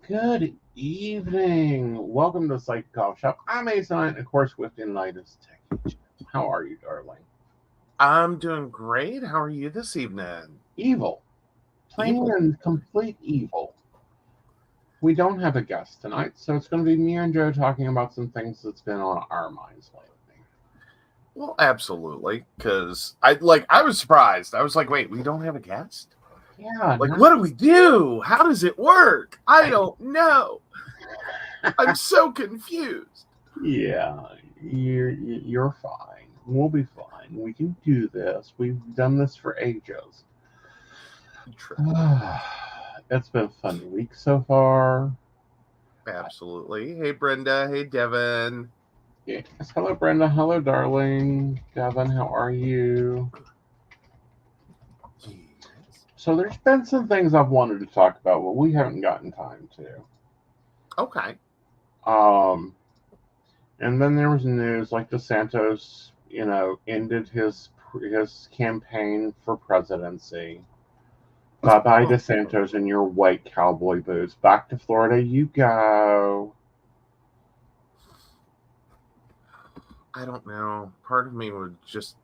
Good evening. Welcome to Psychic Coffee Shop. I'm Aeson Knight, and of course, with tonight is Techie Joe. How are you, darling? I'm doing great. How are you this evening? Evil. Plain and complete evil. We don't have a guest tonight, so it's going to be me and Joe talking about some things that's been on our minds lately. Well, absolutely, because I was surprised. I was like, wait, we don't have a guest? Yeah. Like, what do we do? How does it work? I don't know. I'm so confused. Yeah, you're fine. We'll be fine. We can do this. We've done this for ages. It's been a fun week so far. Absolutely. Hey, Brenda. Hey, Devin. Yes. Hello, Brenda. Hello, darling. Devin, how are you? So there's been some things I've wanted to talk about, but we haven't gotten time to. Okay. And then there was news like DeSantis, ended his campaign for presidency. Bye-bye, DeSantis, and your white cowboy boots. Back to Florida you go. I don't know. Part of me would just,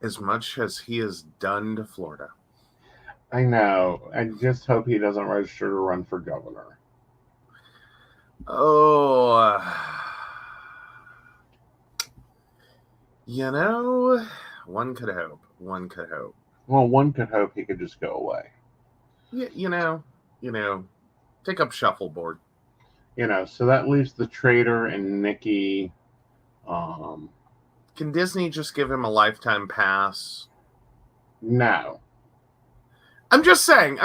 as much as he has done to Florida. I know. I just hope he doesn't register to run for governor. Oh, one could hope. One could hope. Well, one could hope he could just go away. Yeah, take up shuffleboard. So that leaves the traitor and Nikki. Can Disney just give him a lifetime pass? No. I'm just saying.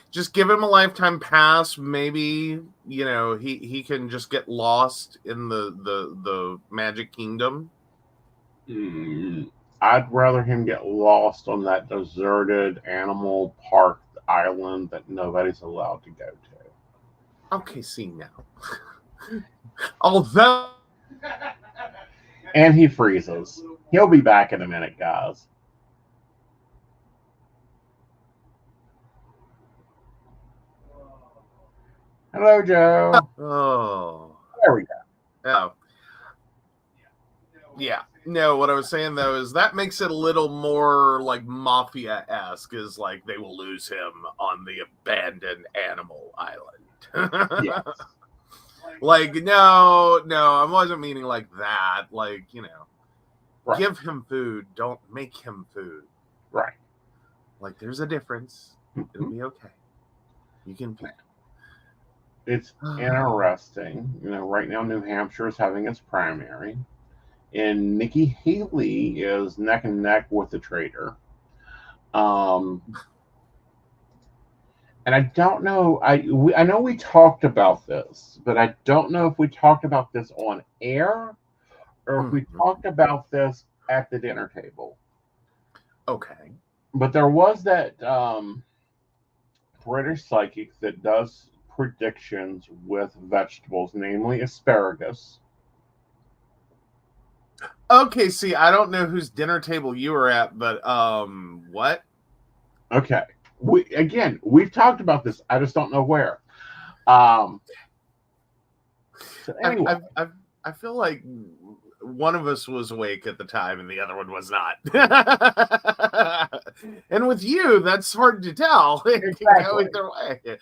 Just give him a lifetime pass. Maybe, he can just get lost in the Magic Kingdom. I'd rather him get lost on that deserted animal park island that nobody's allowed to go to. Okay, see now. Although... And he freezes. He'll be back in a minute, guys. Hello, Joe. Oh. There we go. Oh. Yeah. No, what I was saying, though, is that makes it a little more, like, Mafia-esque, is, like, they will lose him on the abandoned animal island. Yes. Like, no, I wasn't meaning like that. Like, right. Give him food. Don't make him food. Right. Like, there's a difference. It'll be okay. You can pick. It's interesting. Right now New Hampshire is having its primary. And Nikki Haley is neck and neck with the traitor. And I don't know. I know we talked about this, but I don't know if we talked about this on air or if we talked about this at the dinner table. Okay. But there was that British psychic that does predictions with vegetables, namely asparagus. Okay, see, I don't know whose dinner table you were at, but what? Okay. We've talked about this. I just don't know where. So anyway. I feel like one of us was awake at the time and the other one was not. And with you, that's hard to tell. It can go either way.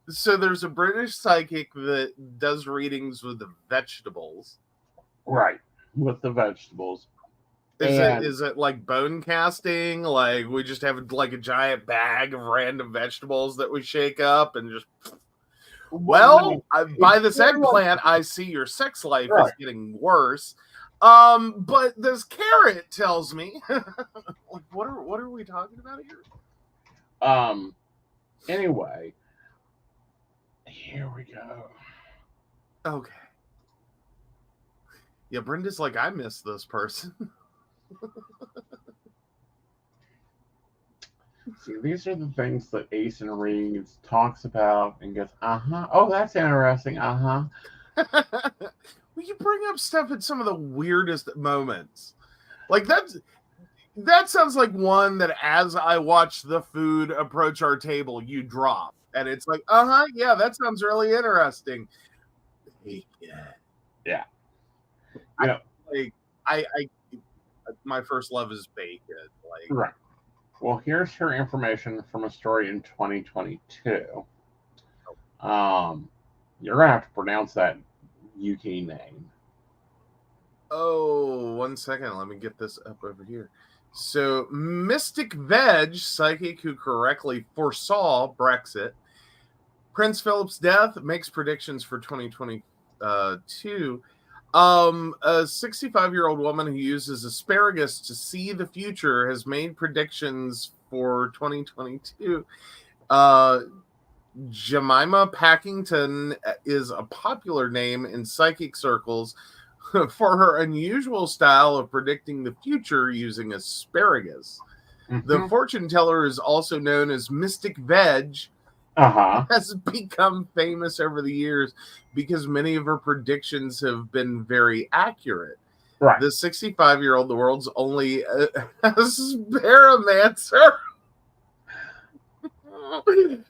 So there's a British psychic that does readings with the vegetables. Right, with the vegetables. Is it like bone casting? Like we just have like a giant bag of random vegetables that we shake up and just... Well, by this very much- eggplant, I see your sex life is Right. getting worse. But this carrot tells me, like, what are we talking about here? Anyway, here we go. Okay. Yeah, Brenda's like, I miss this person. See, these are the things that Aeson reads, talks about, and goes, oh, that's interesting, Well, you bring up stuff at some of the weirdest moments. Like that sounds like one that as I watch the food approach our table, you drop. And it's like, yeah, that sounds really interesting. Yeah. You know, I my first love is bacon. Like, right. Well, here's her information from a story in 2022. You're gonna have to pronounce that UK name. oh, 1 second. Let me get this up over here. So, Mystic Veg, psychic who correctly foresaw Brexit. Prince Philip's death, makes predictions for 2022. A 65-year-old woman who uses asparagus to see the future has made predictions for 2022. Jemima Packington is a popular name in psychic circles for her unusual style of predicting the future using asparagus. Mm-hmm. The fortune teller is also known as Mystic Veg, has become famous over the years because many of her predictions have been very accurate. Right. The 65-year-old, the world's only asparamancer,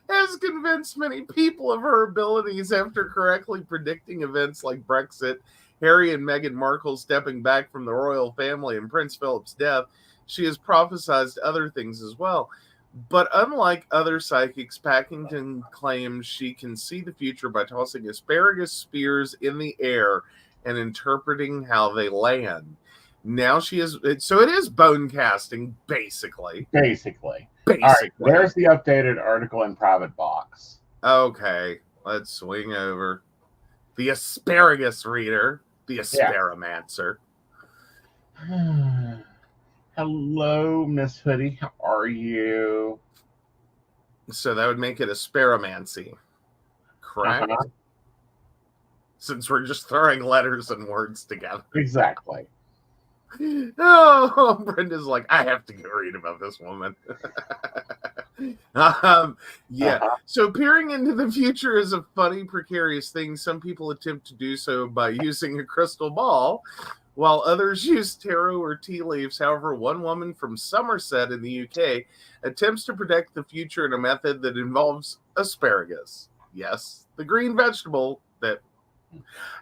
has convinced many people of her abilities after correctly predicting events like Brexit, Harry and Meghan Markle stepping back from the royal family, and Prince Philip's death. She has prophesied other things as well. But unlike other psychics, Packington claims she can see the future by tossing asparagus spears in the air and interpreting how they land. Now she is, so it is bone casting, basically. Basically. All right, there's the updated article in private box. Okay, let's swing over. The asparagus reader, the asparamancer. Yeah. Hello, Miss Hoodie. How are you? So that would make it asparamancy, correct? Since we're just throwing letters and words together. Exactly. Oh, Brenda's like, I have to go read about this woman. So peering into the future is a funny, precarious thing. Some people attempt to do so by using a crystal ball, while others use tarot or tea leaves. However, one woman from Somerset in the UK attempts to predict the future in a method that involves asparagus. Yes, the green vegetable that...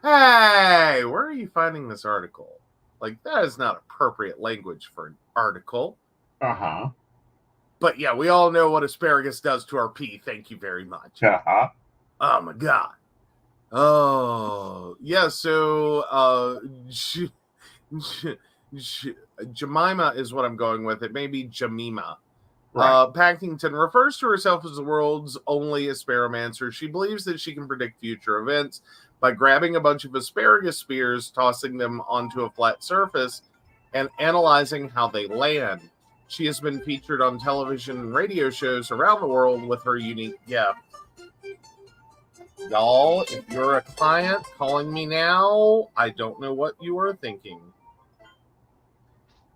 Hey, where are you finding this article? Like, that is not appropriate language for an article. But yeah, we all know what asparagus does to our pee. Thank you very much. Oh my God. Oh, yeah, so Jemima is what I'm going with. It may be Jemima. Right. Packington refers to herself as the world's only asparamancer. She believes that she can predict future events by grabbing a bunch of asparagus spears, tossing them onto a flat surface, and analyzing how they land. She has been featured on television and radio shows around the world with her unique gift. Y'all, if you're a client calling me now, I don't know what you are thinking.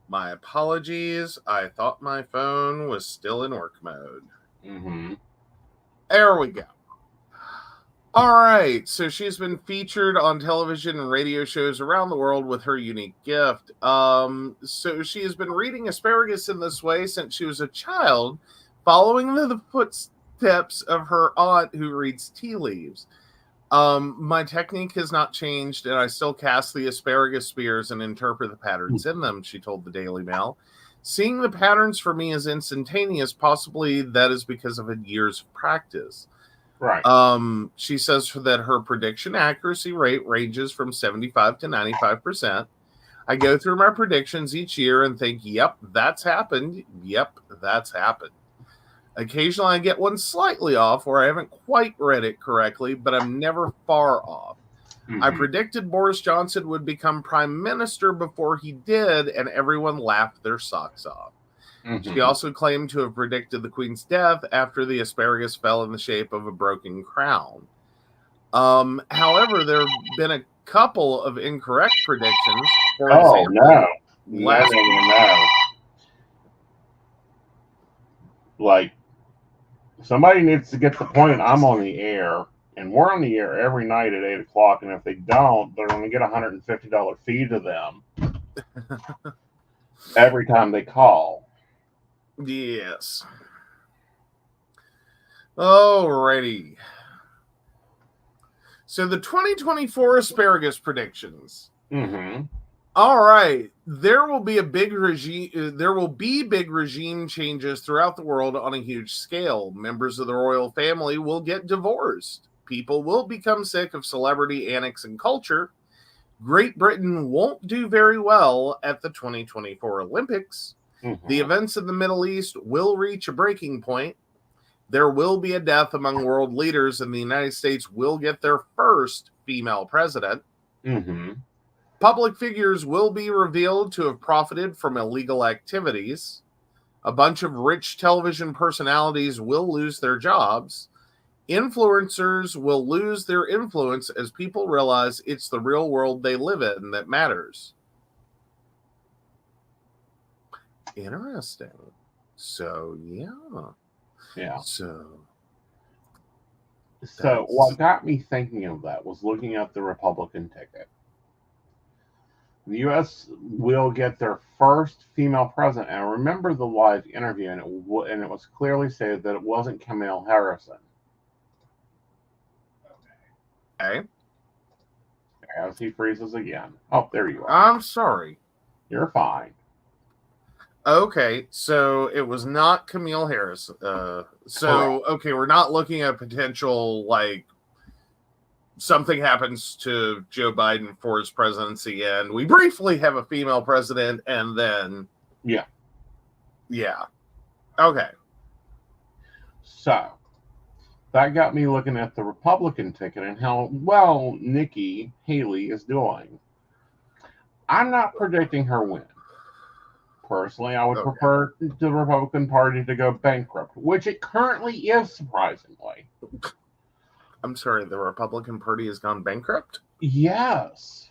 My apologies. I thought my phone was still in work mode. There we go. All right. So she's been featured on television and radio shows around the world with her unique gift. So she has been reading asparagus in this way since she was a child, following the footsteps of her aunt who reads tea leaves. My technique has not changed, and I still cast the asparagus spears and interpret the patterns in them, she told the Daily Mail. Seeing the patterns for me is instantaneous. Possibly that is because of years of practice. Right. She says that her prediction accuracy rate ranges from 75 to 95%. I go through my predictions each year and think, yep, that's happened. Yep, that's happened. Occasionally I get one slightly off or I haven't quite read it correctly, but I'm never far off. I predicted Boris Johnson would become prime minister before he did, and everyone laughed their socks off. She also claimed to have predicted the Queen's death after the asparagus fell in the shape of a broken crown. However, there have been a couple of incorrect predictions. For example, no. Like, somebody needs to get the point. I'm on the air, and we're on the air every night at 8 o'clock, and if they don't, they're going to get a $150 fee to them every time they call. Yes. Alrighty. So the 2024 asparagus predictions. All right. There will be big regime changes throughout the world on a huge scale. Members of the royal family will get divorced. People will become sick of celebrity antics and culture. Great Britain won't do very well at the 2024 Olympics. The events in the Middle East will reach a breaking point. There will be a death among world leaders, and the United States will get their first female president. Public figures will be revealed to have profited from illegal activities. A bunch of rich television personalities will lose their jobs. Influencers will lose their influence as people realize it's the real world they live in that matters. Interesting. So, yeah. So what got me thinking of that was looking at the Republican ticket. The U.S. will get their first female president. And I remember the live interview, and it was clearly stated that it wasn't Kamala Harris. Okay. As he freezes again. Oh, there you are. I'm sorry. You're fine. Okay, so it was not Camille Harris. Okay, we're not looking at potential, like, something happens to Joe Biden for his presidency, and we briefly have a female president, and then... Yeah. Okay. So, that got me looking at the Republican ticket and how well Nikki Haley is doing. I'm not predicting her win. Personally, I would prefer the Republican Party to go bankrupt, which it currently is, surprisingly. I'm sorry, the Republican Party has gone bankrupt? Yes.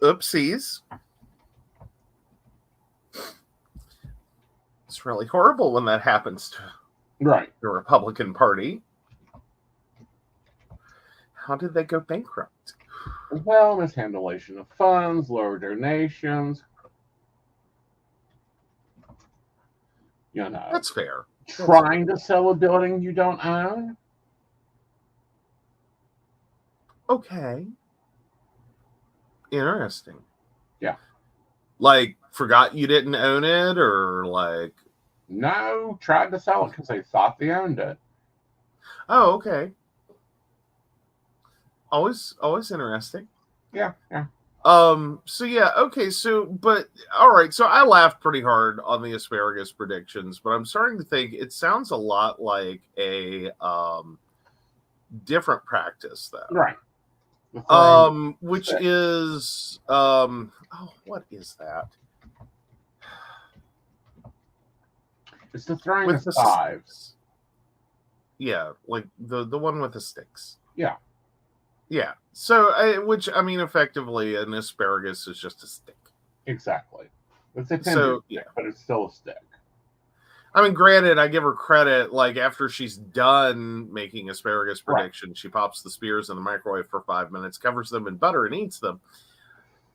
Oopsies. It's really horrible when that happens to the Republican Party. How did they go bankrupt? Well, mishandling of funds, lower donations. You know. That's fair. Trying to sell a building you don't own. Okay. Interesting. Yeah. Like, forgot you didn't own it, or like... No, tried to sell it because they thought they owned it. Oh, okay. Always interesting. Yeah. So yeah, okay, but all right, so I laughed pretty hard on the asparagus predictions, but I'm starting to think it sounds a lot like a different practice though. Right. Which is what is that? It's the throwing of fives. Yeah, like the one with the sticks. Yeah. Yeah. So, which, I mean, effectively, an asparagus is just a stick. Exactly. It's a tender stick, but it's still a stick. I mean, granted, I give her credit. Like, after she's done making asparagus predictions, she pops the spears in the microwave for 5 minutes, covers them in butter, and eats them.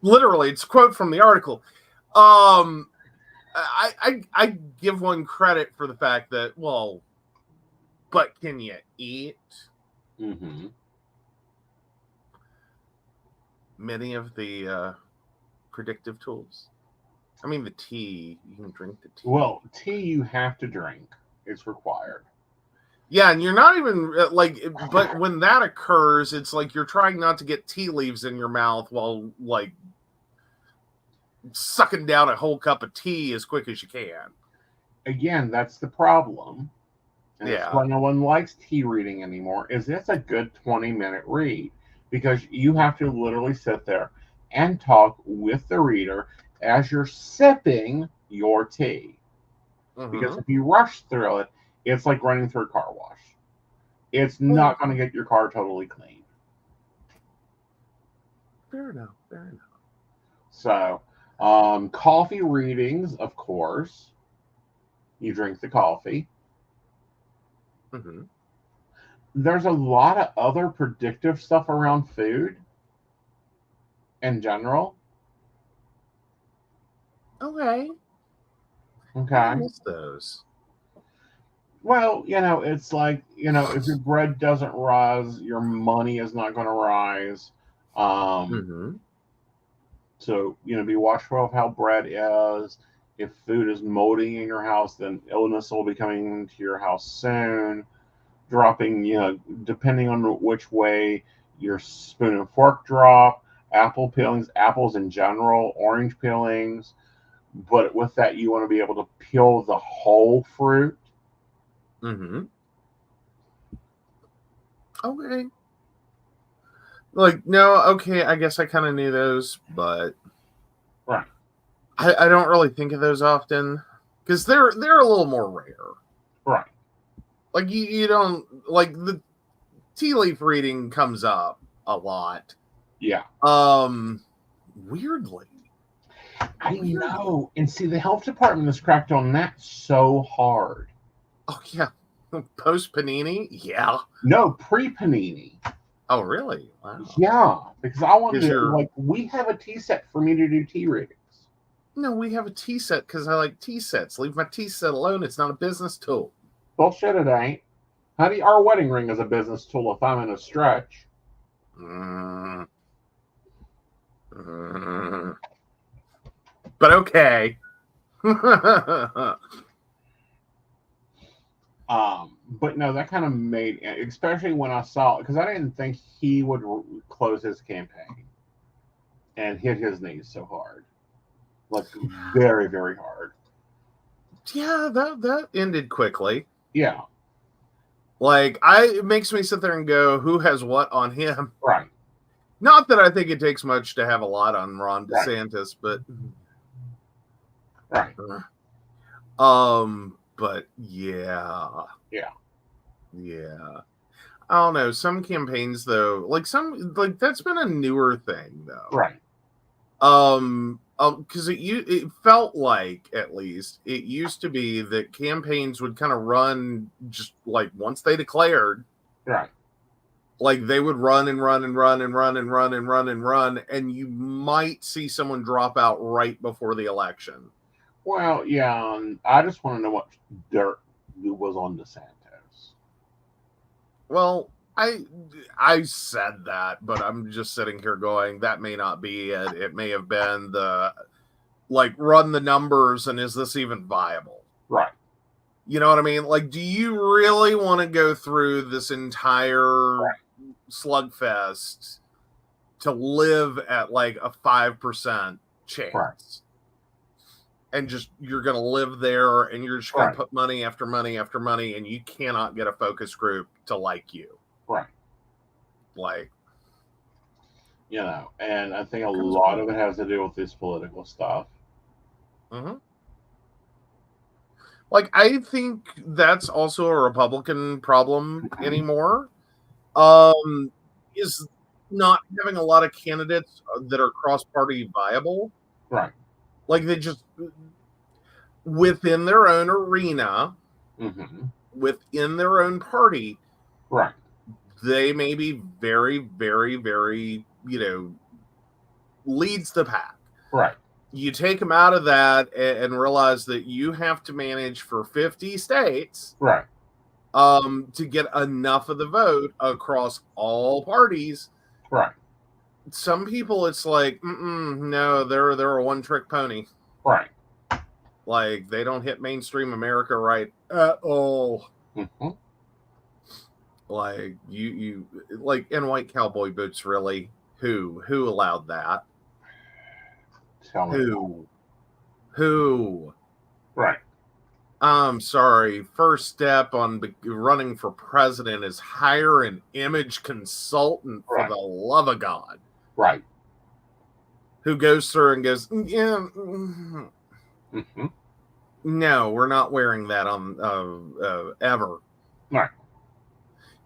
Literally, it's a quote from the article. I give one credit for the fact that, well, but can you eat? Mm-hmm. Many of the predictive tools. I mean, the tea, you can drink the tea. Well, tea you have to drink. It's required. Yeah, and you're not even, like, but when that occurs, it's like you're trying not to get tea leaves in your mouth while, like, sucking down a whole cup of tea as quick as you can. Again, that's the problem. And it's Yeah. why no one likes tea reading anymore, is it's a good 20-minute read because you have to literally sit there and talk with the reader as you're sipping your tea. Because Mm-hmm. if you rush through it, it's like running through a car wash. It's Well, not going to get your car totally clean. fair enough. Fair enough. So, coffee readings, of course. You drink the coffee. Mm-hmm. There's a lot of other predictive stuff around food in general. Okay. I Okay. miss those. Well, it's like, if your bread doesn't rise, your money is not going to rise. Um, Mm-hmm. so, be watchful of how bread is. If food is molding in your house, then illness will be coming to your house soon. Dropping, depending on which way your spoon and fork drop, apple peelings, apples in general, orange peelings. But with that, you want to be able to peel the whole fruit. Mm-hmm. Okay. Like, no, okay, I guess I kind of knew those, but Right. I don't really think of those often because they're a little more rare. Right. Like you don't like the tea leaf reading comes up a lot. Yeah. Weirdly. I know. And see, the health department has cracked on that so hard. Oh yeah. Post panini? Yeah. No, pre-panini. Oh really? Wow. Yeah, because I wanted Is to, your we have a tea set for me to do tea readings. No, we have a tea set because I like tea sets. Leave my tea set alone. It's not a business tool. Bullshit, it ain't. Honey, our wedding ring is a business tool if I'm in a stretch. Mm. Mm. But okay. But no, that kind of made, especially when I saw, because I didn't think he would close his campaign and hit his knees so hard. Like, very, very hard. Yeah, that ended quickly. Yeah. Like, it makes me sit there and go, who has what on him? Right. Not that I think it takes much to have a lot on Ron DeSantis, right. but but yeah. Yeah. Yeah. I don't know. Some campaigns though, like that's been a newer thing though. Right. Because it felt like, at least it used to be that campaigns would kind of run just like once they declared, right, like they would run and run and run and run and run and run and run, and you might see someone drop out right before the election. Well, yeah, I just want to know what dirt was on DeSantis. Well, I said that, but I'm just sitting here going, that may not be it. It may have been the, like, run the numbers and is this even viable? Right. You know what I mean? Like, do you really want to go through this entire slugfest to live at like a 5% chance? Right. And just, you're going to live there and you're just going Right. to put money after money after money and you cannot get a focus group to like you. Right. Like, and I think a lot of it has to do with this political stuff. Mm-hmm. Like, I think that's also a Republican problem anymore. Is not having a lot of candidates that are cross-party viable. Right. Like, they just, within their own arena, within their own party, right, they may be very, very, very, leads the pack. Right. You take them out of that and realize that you have to manage for 50 states. Right. To get enough of the vote across all parties. Right. Some people, it's like, no, they're a one-trick pony. Right. Like, they don't hit mainstream America right at all. Mm-hmm. Like, you like, in white cowboy boots, really? Who allowed that? Tell me. Who? Right. I'm sorry. First step on running for president is hire an image consultant, for Right. the love of God. Right. Who goes through and goes, yeah, Mm-hmm. no, we're not wearing that on ever. Right.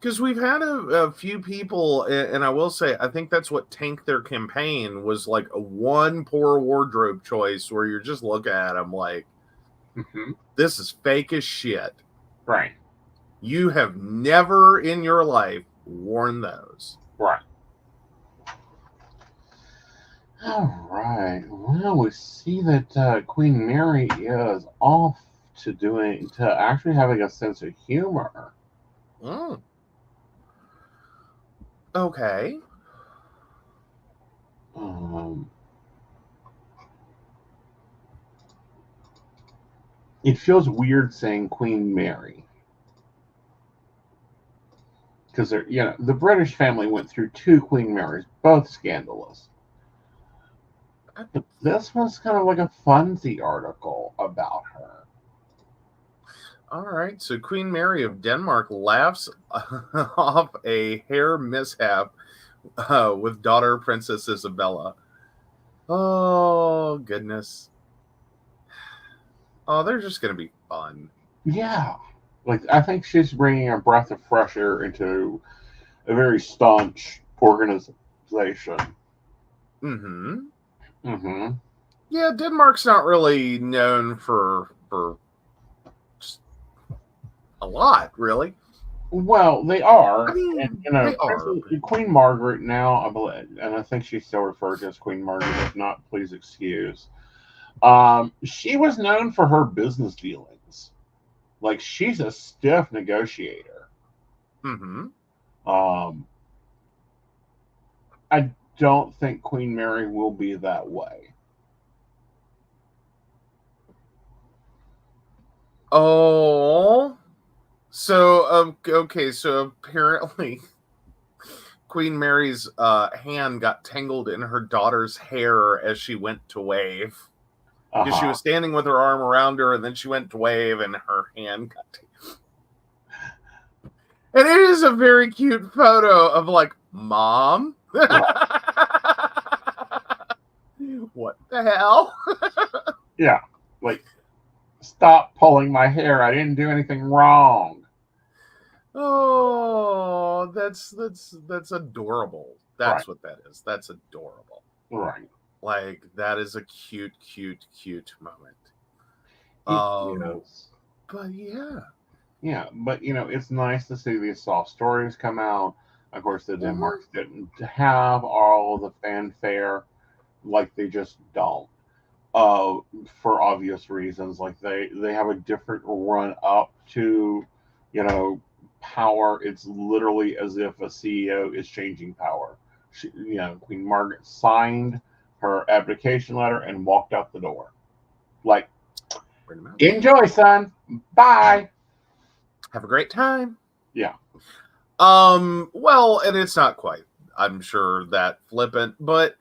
Because we've had a few people, and I will say, I think that's what tanked their campaign, was like a one poor wardrobe choice where you're just looking at them like, Mm-hmm. this is fake as shit. Right. You have never in your life worn those. Right. All right. Well, we see that Queen Mary is off to actually having a sense of humor. Mm. Okay. It feels weird saying Queen Mary because the British family went through two Queen Marys, both scandalous. But this was kind of like a funsy article about her. All right. So Queen Mary of Denmark laughs off a hair mishap with daughter Princess Isabella. Oh, goodness. Oh, they're just going to be fun. Yeah. Like, I think she's bringing a breath of fresh air into a very staunch organization. Mm-hmm. Mm-hmm. Yeah, Denmark's not really known for just a lot, really. Well, they are. I mean, And, they are. Queen Margaret now, I believe, and I think she's still referred to as Queen Margaret. If not, please excuse. She was known for her business dealings. Like, she's a stiff negotiator. Mm-hmm. I don't think Queen Mary will be that way. Oh, so okay. So apparently, Queen Mary's hand got tangled in her daughter's hair as she went to wave. Because she was standing with her arm around her, and then she went to wave, and her hand got tangled. And it is a very cute photo of like, Mom. What the hell? Yeah, like, stop pulling my hair. I didn't do anything wrong. Oh, that's adorable. That's right. What that is. That's adorable. Right. Like, that is a cute, cute, cute moment. Yes. But yeah. Yeah, but it's nice to see these soft stories come out. Of course, the Denmarks didn't have all the fanfare, like they just don't. For obvious reasons, like they have a different run up to, power. It's literally as if a CEO is changing power. Queen Margaret signed her abdication letter and walked out the door. Like, enjoy, son. Bye. Have a great time. Yeah. Well, and it's not quite, I'm sure, that flippant, but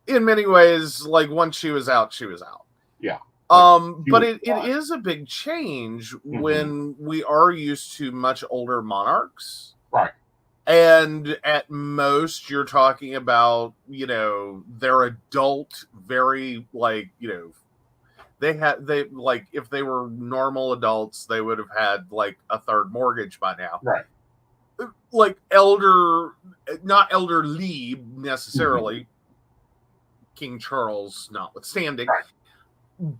in many ways, like, once she was out, she was out. Yeah. But it is a big change when we are used to much older monarchs. Right. And at most, you're talking about, they're adult, very, like, they like, if they were normal adults, they would have had like a third mortgage by now. Right. Like not elderly necessarily, King Charles notwithstanding, right.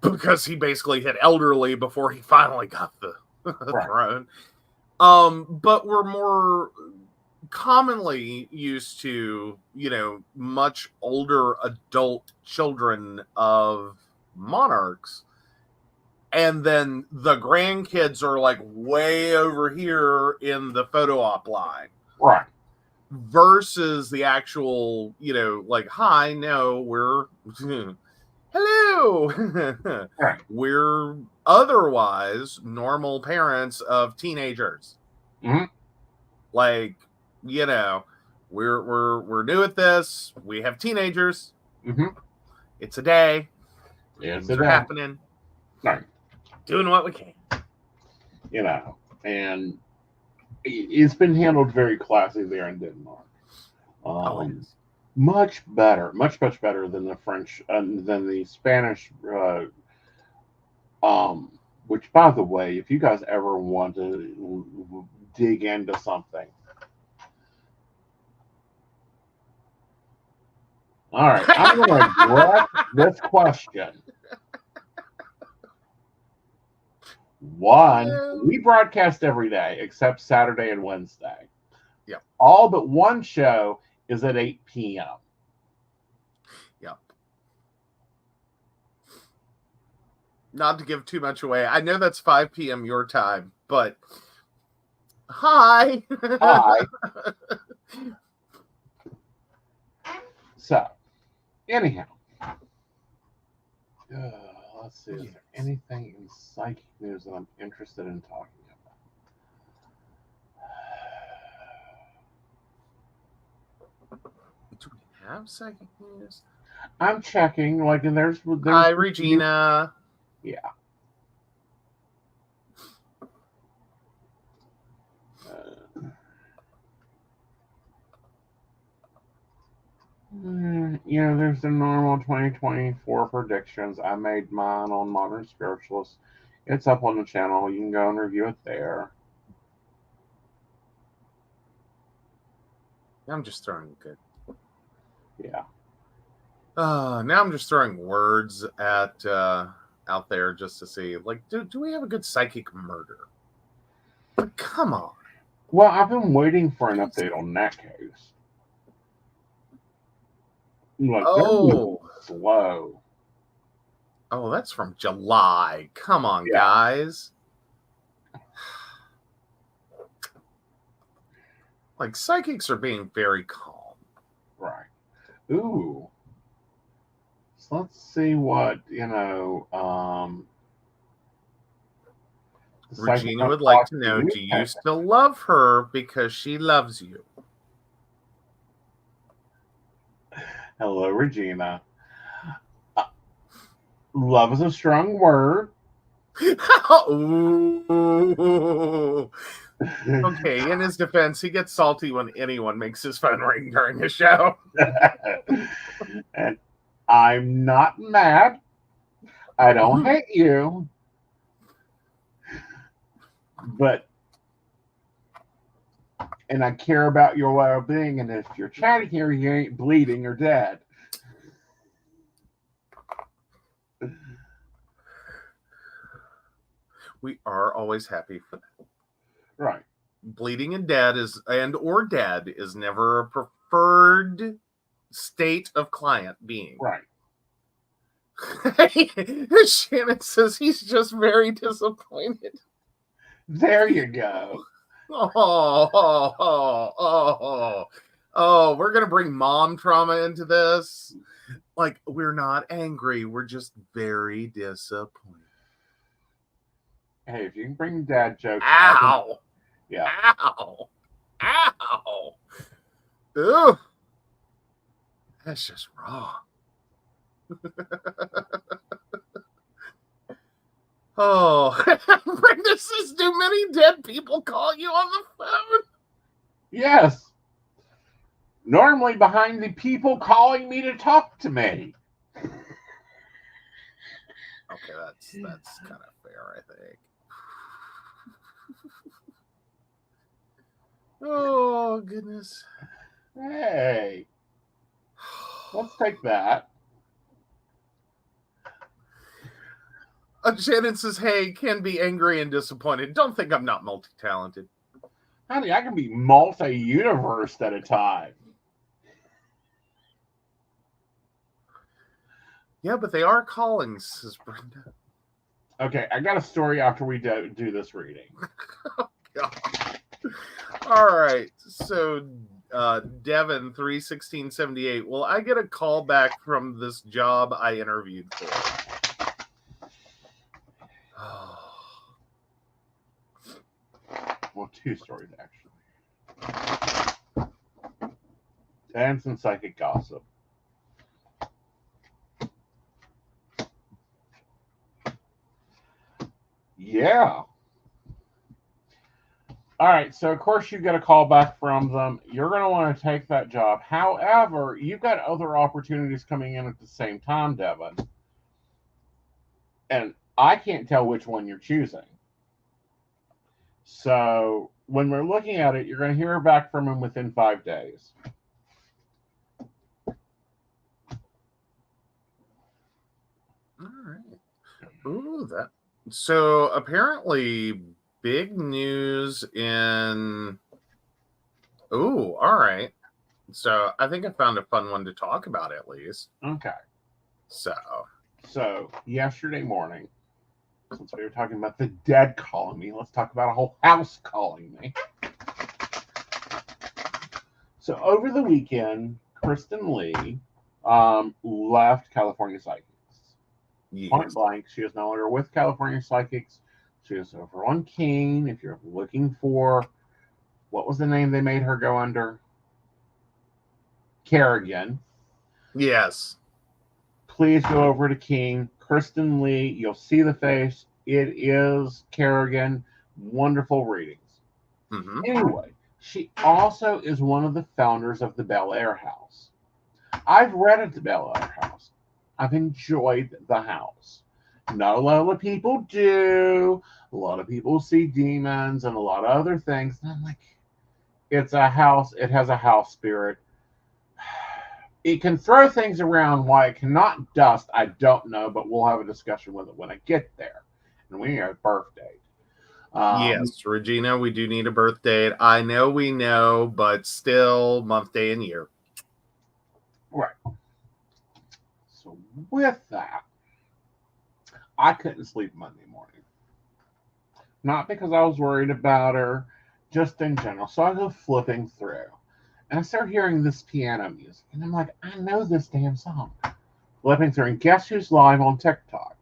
Because he basically hit elderly before he finally got the throne. But we're more commonly used to, much older adult children of monarchs, and then the grandkids are like way over here in the photo op line, right? Versus the actual, like, hi, no, we're hello, right. We're otherwise normal parents of teenagers. Like, we're new at this. We have teenagers. It's a day. It's Things are happening. Right. Doing what we can. And it's been handled very classy there in Denmark. Yes. Much better than the French, than the Spanish. Which, by the way, if you guys ever want to dig into something, all right, I'm going to address this question. One, we broadcast every day except Saturday and Wednesday. Yeah. All but one show is at 8 p.m. Yep. Not to give too much away. I know that's 5 p.m. your time, but hi. Hi. So, anyhow, let's see. Is there anything in psychic news that I'm interested in talking about? Do we have psychic news? I'm checking. Like, and there's Hi, Regina. Yeah. There's the normal 2024 predictions. I made mine on Modern Spiritualist. It's up on the channel. You can go and review it there. I'm just throwing good. Yeah. Now I'm just throwing words at out there just to see, like, do we have a good psychic murder? But come on. Well, I've been waiting for an update on that case. Like, slow. Oh, that's from July. Come on, guys. Like, psychics are being very calm. Right. Ooh. So let's see what, Regina would like to know, do you still love her because she loves you? Hello, Regina. Love is a strong word. Ooh. Okay, in his defense, he gets salty when anyone makes his phone ring during the show. And I'm not mad. I don't hate you. And I care about your well-being, and if you're chatting here, you ain't bleeding or dead. We are always happy for that. Right. Bleeding and dead is never a preferred state of client being. Right. Shannon says he's just very disappointed. There you go. Oh, we're going to bring mom trauma into this. Like, we're not angry. We're just very disappointed. Hey, if you can bring dad jokes. Ow. Yeah. Ow. Ugh. That's just wrong. Oh, Brenda says, do many dead people call you on the phone? Yes. Normally behind the people calling me to talk to me. Okay, that's kind of fair, I think. Oh, goodness. Hey. Let's take that. Shannon says, hey, can be angry and disappointed. Don't think I'm not multi-talented. Honey, I can be multi-universed at a time. Yeah, but they are callings, says Brenda. Okay, I got a story after we do this reading. Oh, God. All right, so Devin 31678. Will I get a call back from this job I interviewed for? Well, two stories actually, and some psychic gossip. Yeah. All right, so of course you get a call back from them. You're going to want to take that job. However, you've got other opportunities coming in at the same time, Devin. And I can't tell which one you're choosing. So when we're looking at it, you're going to hear back from them within 5 days. All right. Ooh, that. So apparently, big news in. Ooh, all right. So I think I found a fun one to talk about at least. Okay. So yesterday morning, since we were talking about the dead calling me, let's talk about a whole house calling me. So over the weekend, Kristen Lee left California Psychics. Yes. Point blank, she is no longer with California Psychics. She is over on Keen. If you're looking for, what was the name they made her go under? Kerrigan. Yes. Please go over to King. Kristen Lee, you'll see the face. It is Kerrigan. Wonderful readings. Mm-hmm. Anyway, she also is one of the founders of the Bel Air House. I've read at the Bel Air House. I've enjoyed the house. Not a lot of people do. A lot of people see demons and a lot of other things. And I'm like, it's a house. It has a house spirit. It can throw things around. Why it cannot dust, I don't know, but we'll have a discussion with it when I get there. And we need a birth date. Yes, Regina, we do need a birth date. I know we know, but still month, day, and year. Right. So with that, I couldn't sleep Monday morning. Not because I was worried about her, just in general. So I go flipping through. And I start hearing this piano music. And I'm like, I know this damn song. Flipping through. And guess who's live on TikTok?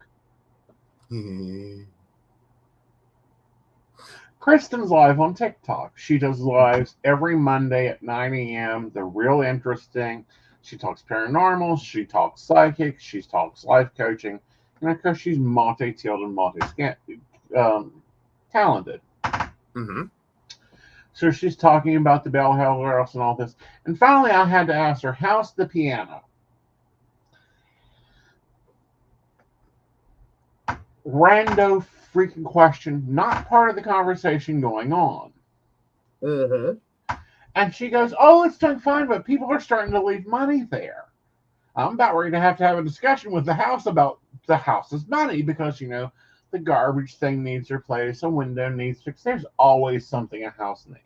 Kristen's live on TikTok. She does lives every Monday at 9 a.m. They're real interesting. She talks paranormal. She talks psychic. She talks life coaching. And of course, she's multi-tailed and multi-talented. Mm-hmm. So she's talking about the Bell House and all this. And finally, I had to ask her, how's the piano? Rando freaking question, not part of the conversation going on. Mm-hmm. And she goes, oh, it's doing fine, but people are starting to leave money there. I'm about ready to have a discussion with the house about the house's money because, you know, the garbage thing needs replaced, a window needs fixed. There's always something a house needs.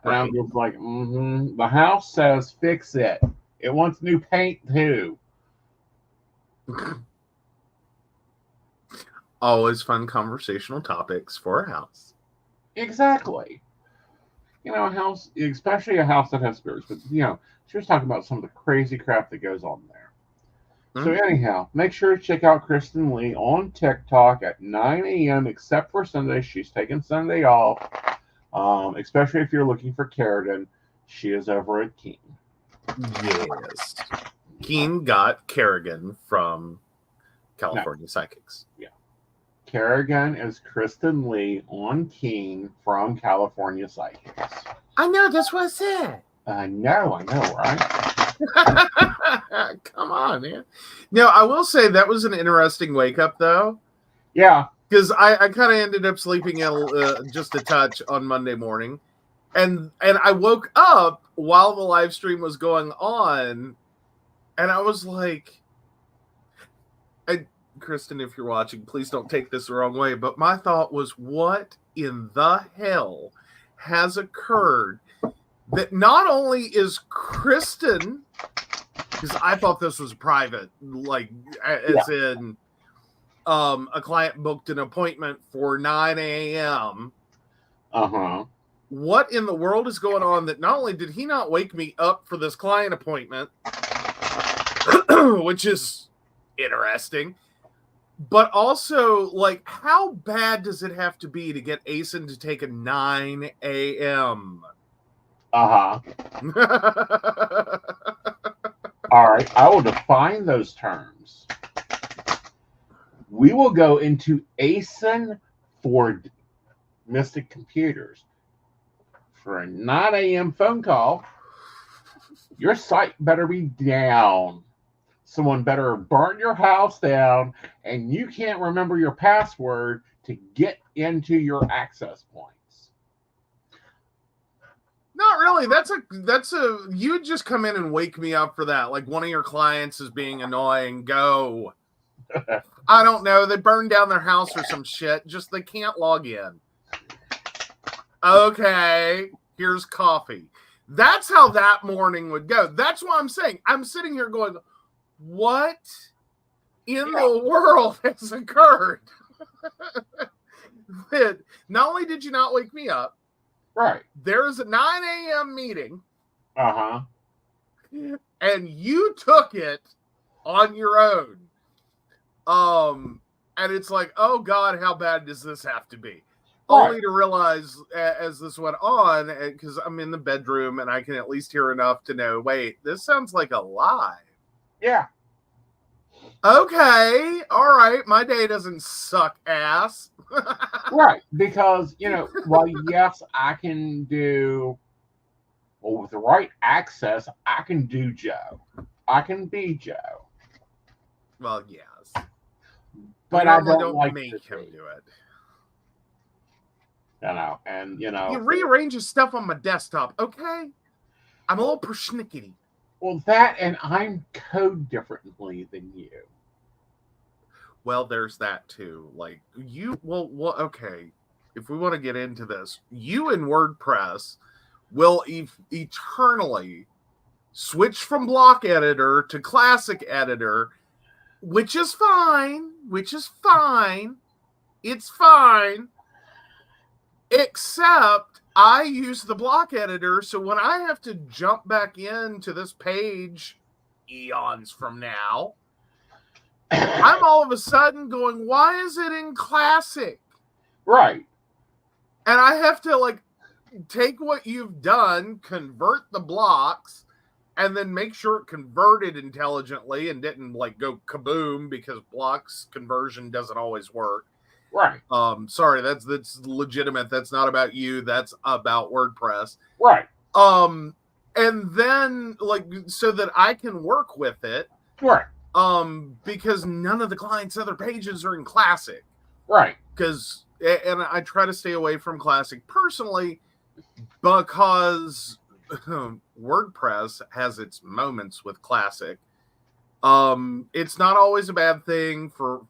And Right. I'm just like, the house says fix it. It wants new paint too. Always fun conversational topics for a house. Exactly. You know, a house, especially a house that has spirits. But, you know, she was talking about some of the crazy crap that goes on there. So anyhow, make sure to check out Kristen Lee on TikTok at 9 a.m. except for Sunday. She's taking Sunday off. Especially if you're looking for Kerrigan. She is over at Keen. Yes. Keen got Kerrigan from California Psychics. Yeah. Kerrigan is Kristen Lee on Keen from California Psychics. I know, that's what I said. I know, right? Come on, man. Now, I will say that was an interesting wake up, though. Yeah. Because I kind of ended up sleeping just a touch on Monday morning. And I woke up while the live stream was going on. And I was like, Kristen, if you're watching, please don't take this the wrong way. But my thought was, what in the hell has occurred that not only is Kristen, because I thought this was private, like as in a client booked an appointment for 9 a.m. Uh-huh. What in the world is going on that not only did he not wake me up for this client appointment, which is interesting, but also, like, how bad does it have to be to get Aeson to take a 9 a.m.? Uh-huh. All right, I will define those terms. We will go into Aeson for Mystic Computers. For a 9 a.m. phone call, your site better be down. Someone better burn your house down, and you can't remember your password to get into your access points. Not really. That's a you would just come in and wake me up for that. Like one of your clients is being annoying. Go. I don't know. They burned down their house or some shit. Just they can't log in. Okay, here's coffee. That's how that morning would go. That's what I'm saying. I'm sitting here going, what in the world has occurred? That not only did you not wake me up, right? There's a 9 a.m. meeting. And you took it on your own. And it's like, oh God, how bad does this have to be? Right. Only to realize as this went on, because I'm in the bedroom and I can at least hear enough to know, wait, this sounds like a lie. Yeah. Okay. All right. My day doesn't suck ass. Right. Because, while yes, I can do, well, with the right access, I can do Joe. I can be Joe. Well, yes. But I don't like make him do it. And he rearranges stuff on my desktop. Okay, I'm a little persnickety. Well, that and I'm code differently than you. Well, there's that too. Like you, well, okay. If we want to get into this, you in WordPress will eternally switch from block editor to classic editor, which is fine. It's fine. Except I use the block editor, so when I have to jump back into this page eons from now, I'm all of a sudden going, why is it in classic? Right. And I have to take what you've done, convert the blocks, and then make sure it converted intelligently and didn't go kaboom, because blocks conversion doesn't always work. Right. Sorry, that's legitimate. That's not about you. That's about WordPress. Right. And then so that I can work with it. Right. Because none of the client's other pages are in classic. Right. And I try to stay away from classic personally because WordPress has its moments with classic. It's not always a bad thing for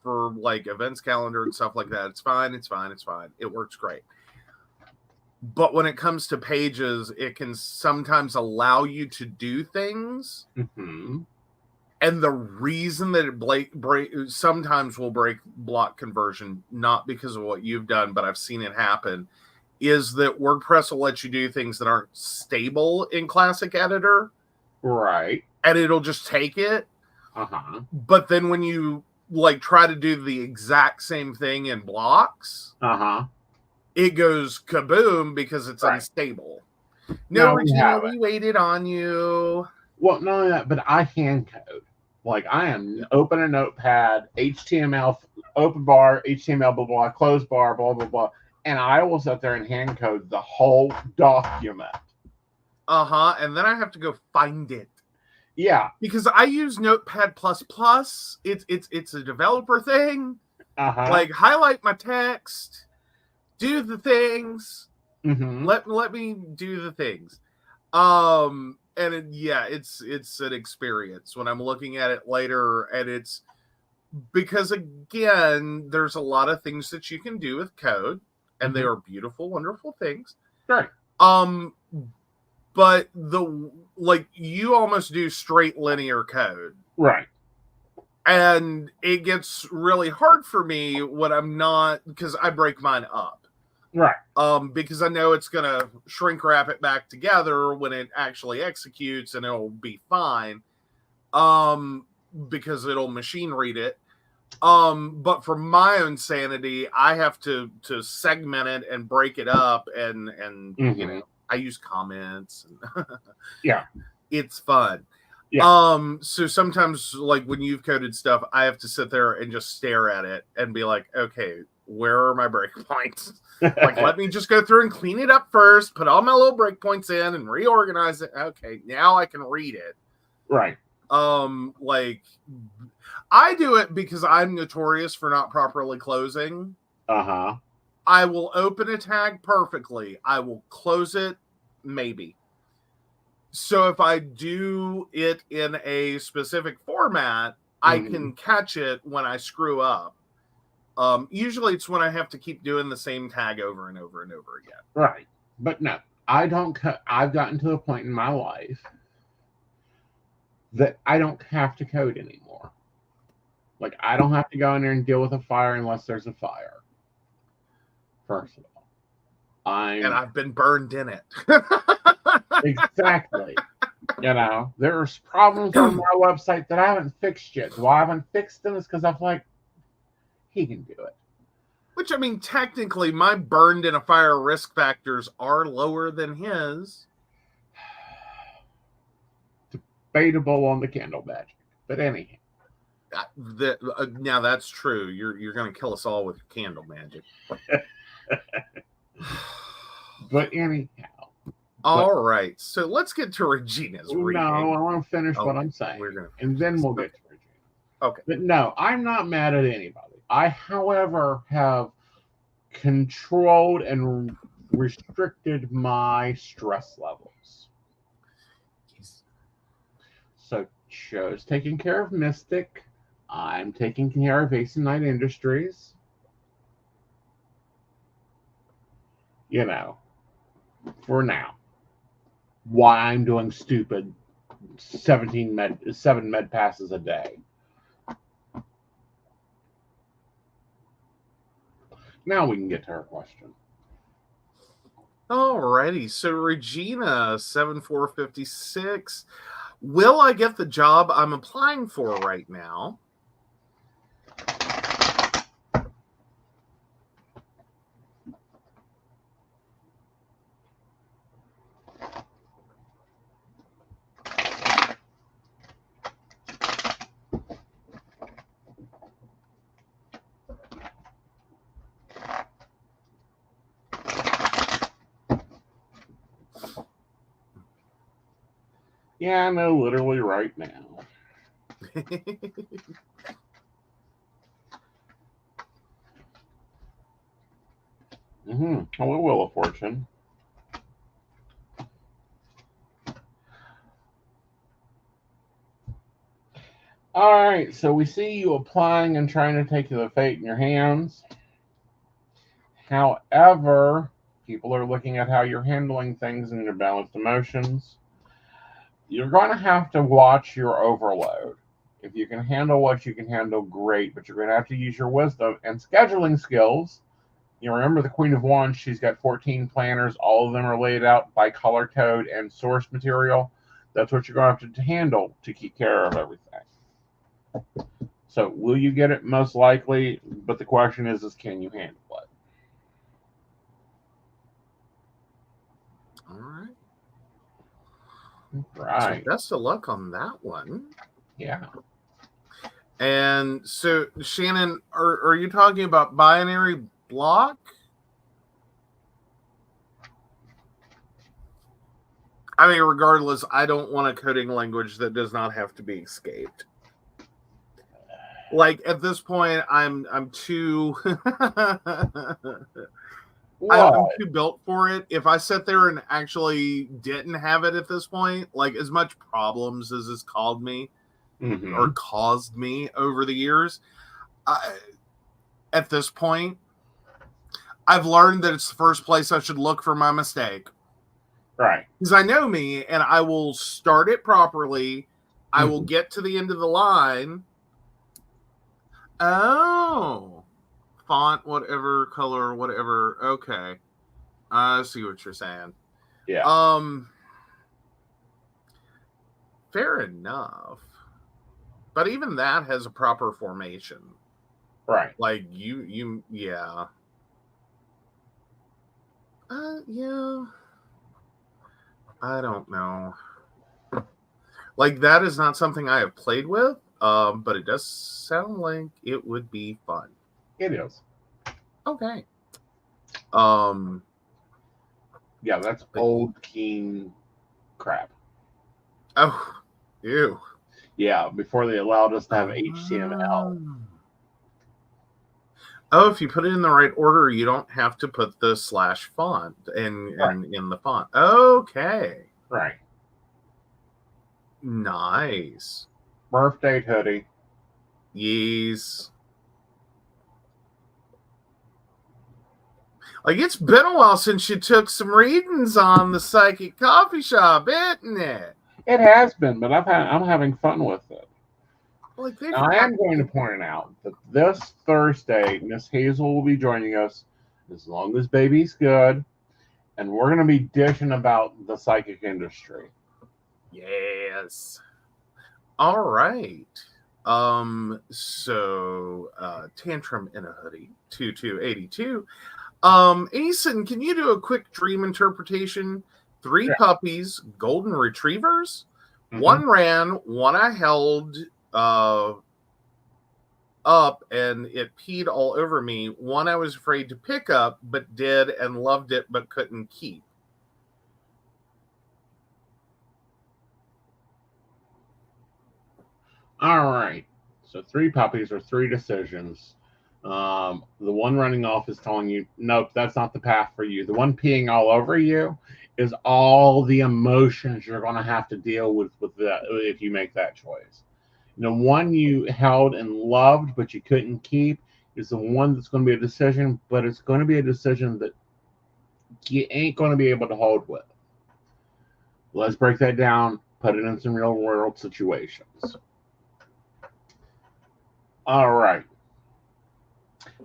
events calendar and stuff like that. It's fine. It works great. But when it comes to pages, it can sometimes allow you to do things. Mm-hmm. And the reason that it sometimes will break block conversion, not because of what you've done, but I've seen it happen, is that WordPress will let you do things that aren't stable in classic editor. Right. And it'll just take it. Uh-huh. But then when you try to do the exact same thing in blocks, it goes kaboom because it's unstable. No, Regina, we waited on you. Well, not only that, but I hand code. I am open a notepad, HTML, open bar, HTML, blah, blah, close bar, blah, blah, blah. And I will sit there and hand code the whole document. And then I have to go find it. Yeah, because I use Notepad++. It's a developer thing. Highlight my text, do the things. Mm-hmm. Let me do the things. And it's an experience when I'm looking at it later, and it's because again, there's a lot of things that you can do with code, and they are beautiful, wonderful things. Right. But you almost do straight linear code. Right. And it gets really hard for me when I'm not, because I break mine up. Right. Because I know it's going to shrink wrap it back together when it actually executes, and it'll be fine. Because it'll machine read it. But for my own sanity, I have to segment it and break it up and I use comments. And yeah. It's fun. Yeah. So sometimes when you've coded stuff, I have to sit there and just stare at it and be like, okay, where are my breakpoints? Like, let me just go through and clean it up first, put all my little breakpoints in and reorganize it. Okay, now I can read it. Right. Like, I do it because I'm notorious for not properly closing. Uh-huh. I will open a tag perfectly. I will close it, maybe. So if I do it in a specific format, I can catch it when I screw up. Usually it's when I have to keep doing the same tag over and over and over again. Right. But no, I don't. I've gotten to a point in my life that I don't have to code anymore. Like, I don't have to go in there and deal with a fire unless there's a fire. First of all, and I've been burned in it. Exactly. You know, there's problems on my website that I haven't fixed yet. Why I haven't fixed them is because I'm like, he can do it. Which, I mean, technically, my burned in a fire risk factors are lower than his. Debatable on the candle magic, but anyhow. Now that's true. You're going to kill us all with candle magic. But anyhow. All right. So let's get to Regina's reading. No, I want to finish what I'm saying. And then we'll get to Regina. Okay. But no, I'm not mad at anybody. I, however, have controlled and restricted my stress levels. So Joe's taking care of Mystic. I'm taking care of Aeson Knight Industries. You know, for now. Why I'm doing stupid 7 med passes a day. Now we can get to her question. Alrighty, so Regina 7456. Will I get the job I'm applying for right now? Yeah, I know, literally right now. Oh, Wheel of Fortune. All right, so we see you applying and trying to take the fate in your hands. However, people are looking at how you're handling things and your balanced emotions. You're going to have to watch your overload. If you can handle what you can handle, great, but you're going to have to use your wisdom and scheduling skills. You remember the Queen of Wands, she's got 14 planners. All of them are laid out by color code and source material. That's what you're going to have to handle to keep care of everything. So will you get it? Most likely, but the question is can you handle it? All right. Right. So best of luck on that one. Yeah. And so, Shannon, are you talking about binary block? I mean, regardless, I don't want a coding language that does not have to be escaped. Like, at this point, I'm too I'm too built for it. If I sat there and actually didn't have it at this point, like, as much problems as it's caused me over the years, at this point, I've learned that it's the first place I should look for my mistake. Right. Because I know me, and I will start it properly. I will get to the end of the line. Oh, font, whatever, color, whatever. Okay, I see what you're saying. Yeah. Fair enough. But even that has a proper formation. Right. Like yeah. Yeah. I don't know. Like, that is not something I have played with. But it does sound like it would be fun. It is. Okay. Yeah, that's old Keen crap. Oh, ew. Yeah, before they allowed us to have HTML. Oh, if you put it in the right order, you don't have to put the slash font in the font. Okay. Right. Nice. Birthday hoodie. Yes. Like, it's been a while since you took some readings on the Psychic Coffee Shop, isn't it? It has been, but I'm having fun with it. Like, Now, I am going to point out that this Thursday, Miss Hazel will be joining us, as long as baby's good, and we're going to be dishing about the psychic industry. Yes. All right. So Tantrum in a Hoodie 2282. Aeson, can you do a quick dream interpretation? 3 puppies, golden retrievers. Mm-hmm. One ran, one I held up and it peed all over me. One I was afraid to pick up, but did and loved it, but couldn't keep. All right. So 3 puppies are 3 decisions. The one running off is telling you, nope, that's not the path for you. The one peeing all over you is all the emotions you're going to have to deal with that if you make that choice. The one you held and loved but you couldn't keep is the one that's going to be a decision, but it's going to be a decision that you ain't going to be able to hold with. Let's break that down, put it in some real world situations. All right.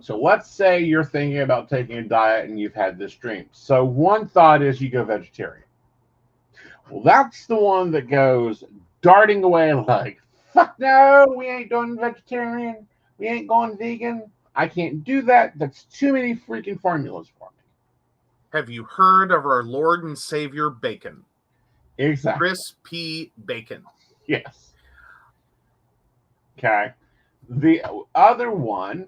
So let's say you're thinking about taking a diet and you've had this dream. So one thought is you go vegetarian. Well, that's the one that goes darting away like, fuck no, we ain't doing vegetarian. We ain't going vegan. I can't do that. That's too many freaking formulas for me. Have you heard of our Lord and Savior Bacon? Exactly. Chris P. Bacon. Yes. Okay. The other one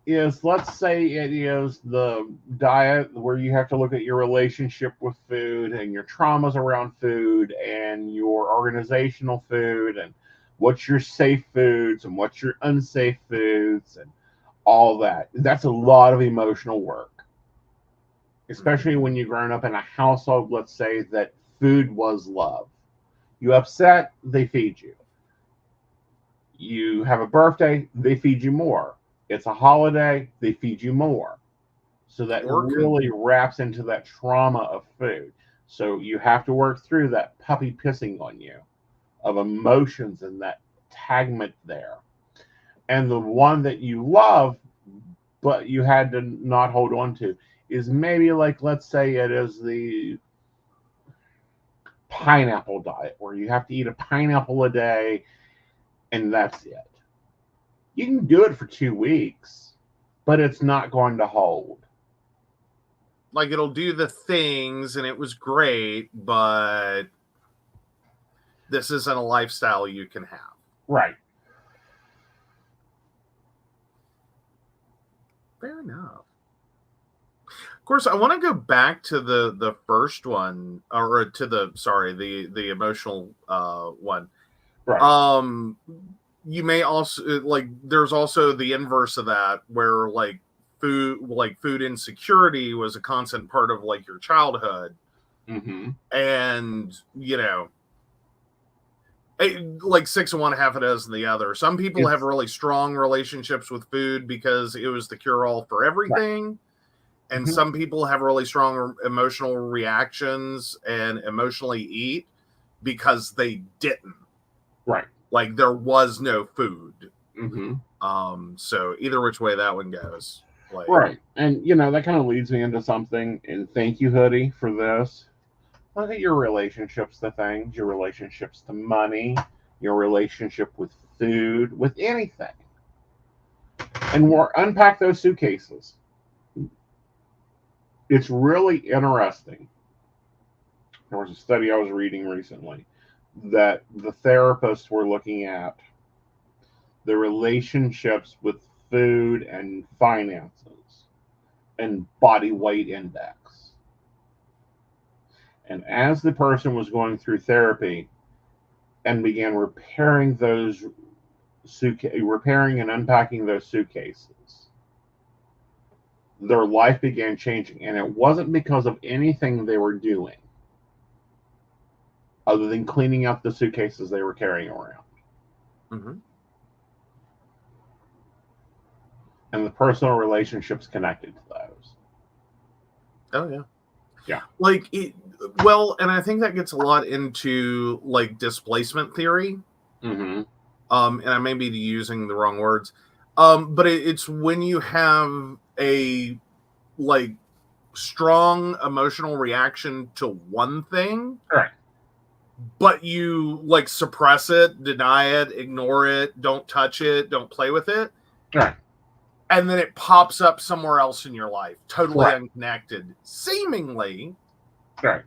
is, let's say it is the diet where you have to look at your relationship with food and your traumas around food and your organizational food and what's your safe foods and what's your unsafe foods and all that. That's a lot of emotional work, especially when you've grown up in a household, let's say, that food was love. You upset, they feed you. You have a birthday, they feed you more. It's a holiday, they feed you more. So that really wraps into that trauma of food. So you have to work through that puppy pissing on you of emotions and that tagment there. And the one that you love, but you had to not hold on to, is maybe like, let's say it is the pineapple diet where you have to eat a pineapple a day and that's it. You can do it for 2 weeks, but it's not going to hold. Like, it'll do the things and it was great, but this isn't a lifestyle you can have. Right. Fair enough. Of course, I want to go back to the first one, or to the emotional one. Right. You may also, like, there's also the inverse of that, where like food insecurity was a constant part of like your childhood. Mm-hmm. And like 6 of one, half a dozen the other. Some people have really strong relationships with food because it was the cure-all for everything. Right. And mm-hmm. Some people have really strong emotional reactions and emotionally eat because they didn't. Right. Like, there was no food. Mm-hmm. So either which way that one goes. Like, right. And, that kind of leads me into something. And thank you, Hoodie, for this. Look at your relationships to things, your relationships to money, your relationship with food, with anything. And we'll unpack those suitcases. It's really interesting. There was a study I was reading recently that the therapists were looking at the relationships with food and finances and body weight index. And as the person was going through therapy and began repairing and unpacking those suitcases, their life began changing. And it wasn't because of anything they were doing other than cleaning up the suitcases they were carrying around. Mm-hmm. And the personal relationships connected to those. Oh, yeah. Yeah. Like, and I think that gets a lot into, like, displacement theory. Mm-hmm. And I may be using the wrong words. But it's when you have a, like, strong emotional reaction to one thing. Right. But you, like, suppress it, deny it, ignore it, don't touch it, don't play with it. Right. And then it pops up somewhere else in your life, totally right. unconnected. Seemingly, right.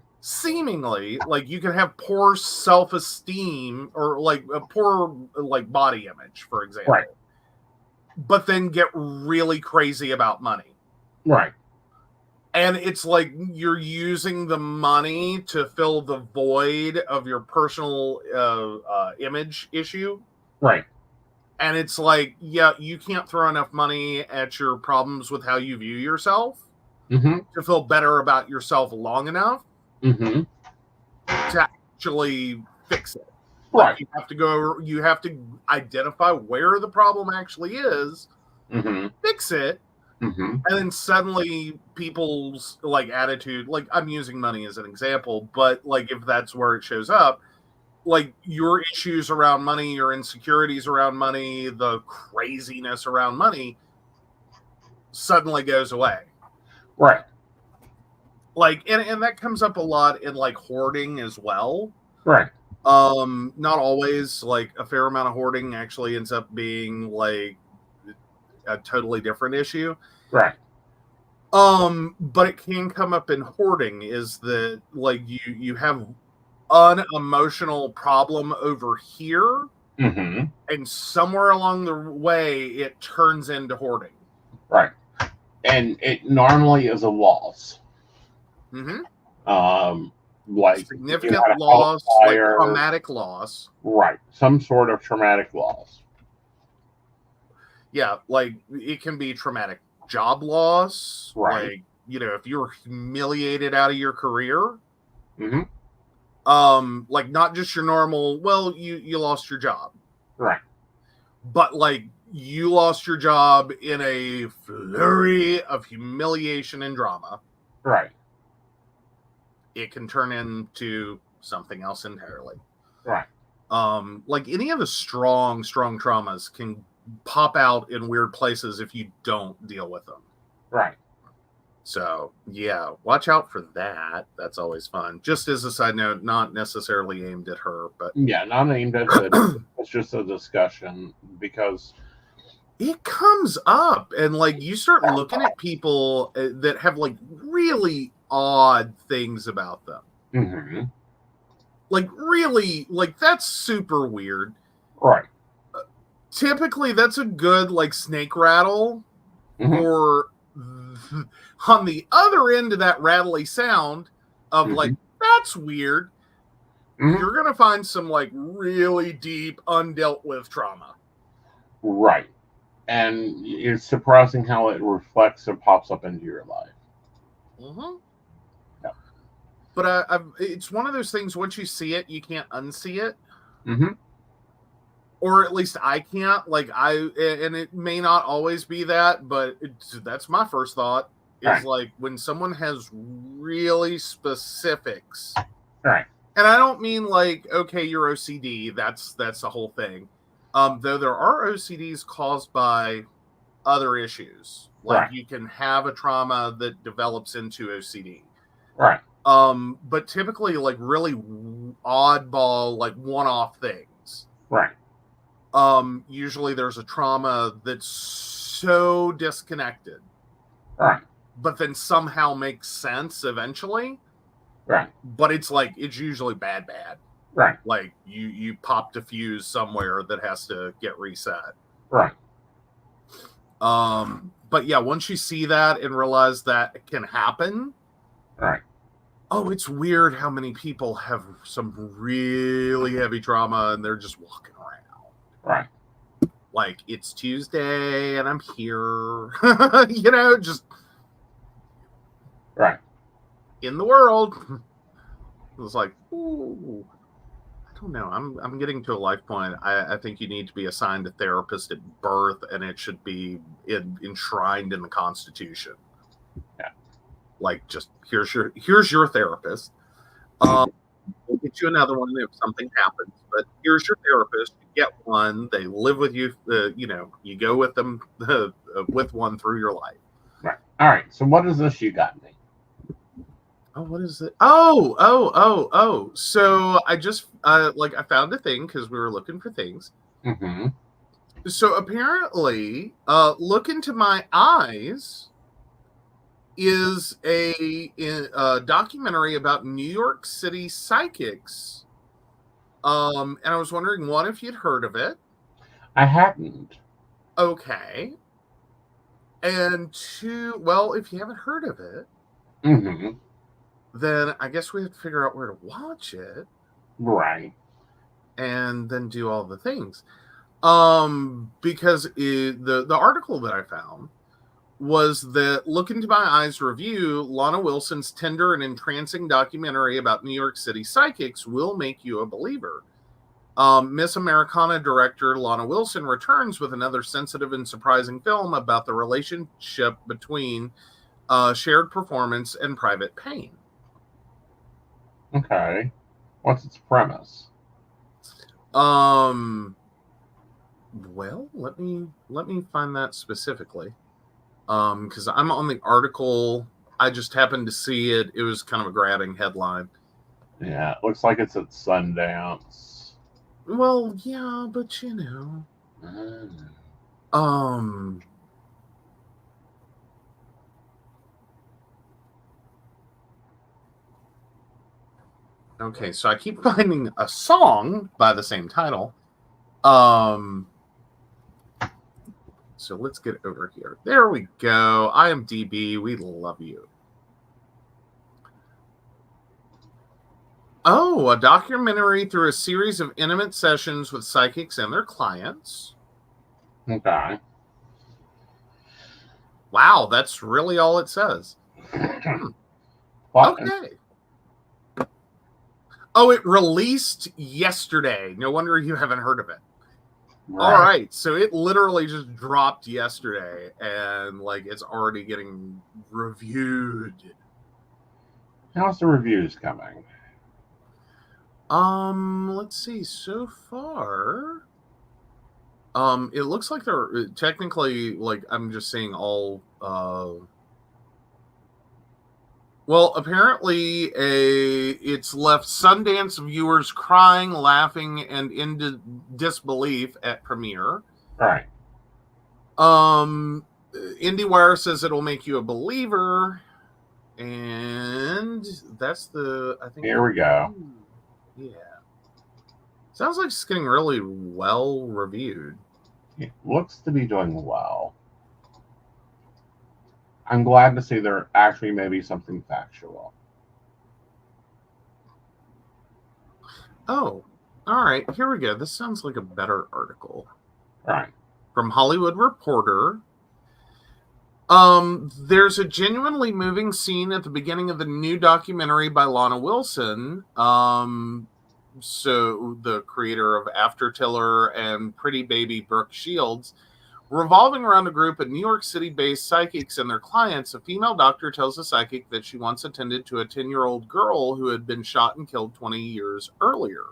Like, you can have poor self-esteem or, like, a poor, like, body image, for example. Right. But then get really crazy about money. Right. And it's like you're using the money to fill the void of your personal image issue. Right. And it's like, yeah, you can't throw enough money at your problems with how you view yourself mm-hmm. to feel better about yourself long enough mm-hmm. to actually fix it. Right. Like you have to identify where the problem actually is, mm-hmm. fix it, mm-hmm. and then suddenly people's, like, attitude, like, I'm using money as an example, but, like, if that's where it shows up, like, your issues around money, your insecurities around money, the craziness around money suddenly goes away. Right. Like, and that comes up a lot in, like, hoarding as well. Right. Not always. Like, a fair amount of hoarding actually ends up being, like, a totally different issue. Right. But it can come up in hoarding is that, like, you have an emotional problem over here, mm-hmm. and somewhere along the way it turns into hoarding. Right. And it normally is a loss. Mm-hmm. Like significant loss, like traumatic loss. Right. Some sort of traumatic loss. Yeah, like, it can be traumatic job loss. Right. Like, you know, if you're humiliated out of your career. Mm-hmm. Like, not just your normal, well, you lost your job. Right. But, like, you lost your job in a flurry of humiliation and drama. Right. It can turn into something else entirely. Right. Like, any of the strong traumas can pop out in weird places if you don't deal with them. Right. So, yeah, watch out for that. That's always fun. Just as a side note, not necessarily aimed at her, but... Yeah, not aimed at her. It's just a discussion because... It comes up, and, like, you start looking at people that have, like, really odd things about them. Mm-hmm. Like, really, like, that's super weird. Right. Typically, that's a good, like, snake rattle, mm-hmm. or... on the other end of that rattly sound of mm-hmm. like, that's weird, mm-hmm. you're going to find some, like, really deep, undealt with trauma. Right. And it's surprising how it reflects or pops up into your life. Mm-hmm. Yeah. But it's one of those things, once you see it, you can't unsee it. Mm-hmm. Or at least I can't. Like, and it may not always be that, but that's my first thought. Is right. Like, when someone has really specifics. Right. And I don't mean, like, okay, you're OCD. That's the whole thing. Though there are OCDs caused by other issues. Like, right. You can have a trauma that develops into OCD. Right. But typically, like, really oddball, like, one-off things. Right. Usually there's a trauma that's so disconnected. Right. But then somehow makes sense eventually. Right. But it's like, it's usually bad. Right. Like, you popped a fuse somewhere that has to get reset. Right. But yeah, once you see that and realize that it can happen, Right. oh, it's weird how many people have some really heavy trauma and they're just walking around. Right. Like, it's Tuesday and I'm here, just Right. in the world. It was like, ooh, I don't know. I'm getting to a life point. I think you need to be assigned a therapist at birth, and it should be enshrined in the Constitution. Yeah. Like, just here's your therapist. We'll get you another one if something happens, but here's your therapist. You get one. They live with you. You go with them with one through your life. Right. All right. So what is this you got me? Oh, what is it? Oh. So I just I found a thing because we were looking for things. Mm-hmm. So apparently, Look Into My Eyes is a documentary about New York City psychics. And I was wondering, one, if you'd heard of it. I hadn't. Okay. And two, well, if you haven't heard of it, Mm-hmm. then I guess we have to figure out where to watch it. Right. And then do all the things. Because the article that I found was that Look Into My Eyes review, Lana Wilson's tender and entrancing documentary about New York City psychics will make you a believer. Miss Americana director Lana Wilson returns with another sensitive and surprising film about the relationship between shared performance and private pain. Okay. What's its premise? Well, let me find that specifically. Because I'm on the article. I just happened to see it. It was kind of a grabbing headline. Yeah, it looks like it's at Sundance. Well, yeah, but Okay, so I keep finding a song by the same title. So let's get over here. There we go. IMDb, we love you. Oh, a documentary through a series of intimate sessions with psychics and their clients. Okay. Wow, that's really all it says. Okay. Oh, it released yesterday. No wonder you haven't heard of it. Right. All right, so it literally just dropped yesterday, and it's already getting reviewed. How's the reviews coming? Let's see. So far, it looks like they're technically I'm just seeing all. Well, apparently, it's left Sundance viewers crying, laughing, and in disbelief at premiere. Right. IndieWire says it'll make you a believer, and that's I think. Here we go. Yeah. Sounds like it's getting really well reviewed. It looks to be doing well. I'm glad to see there actually may be something factual. Oh, all right. Here we go. This sounds like a better article. Right. From Hollywood Reporter. There's a genuinely moving scene at the beginning of the new documentary by Lana Wilson. So the creator of Aftertiller and Pretty Baby Brooke Shields. Revolving around a group of New York City-based psychics and their clients, a female doctor tells a psychic that she once attended to a 10-year-old girl who had been shot and killed 20 years earlier.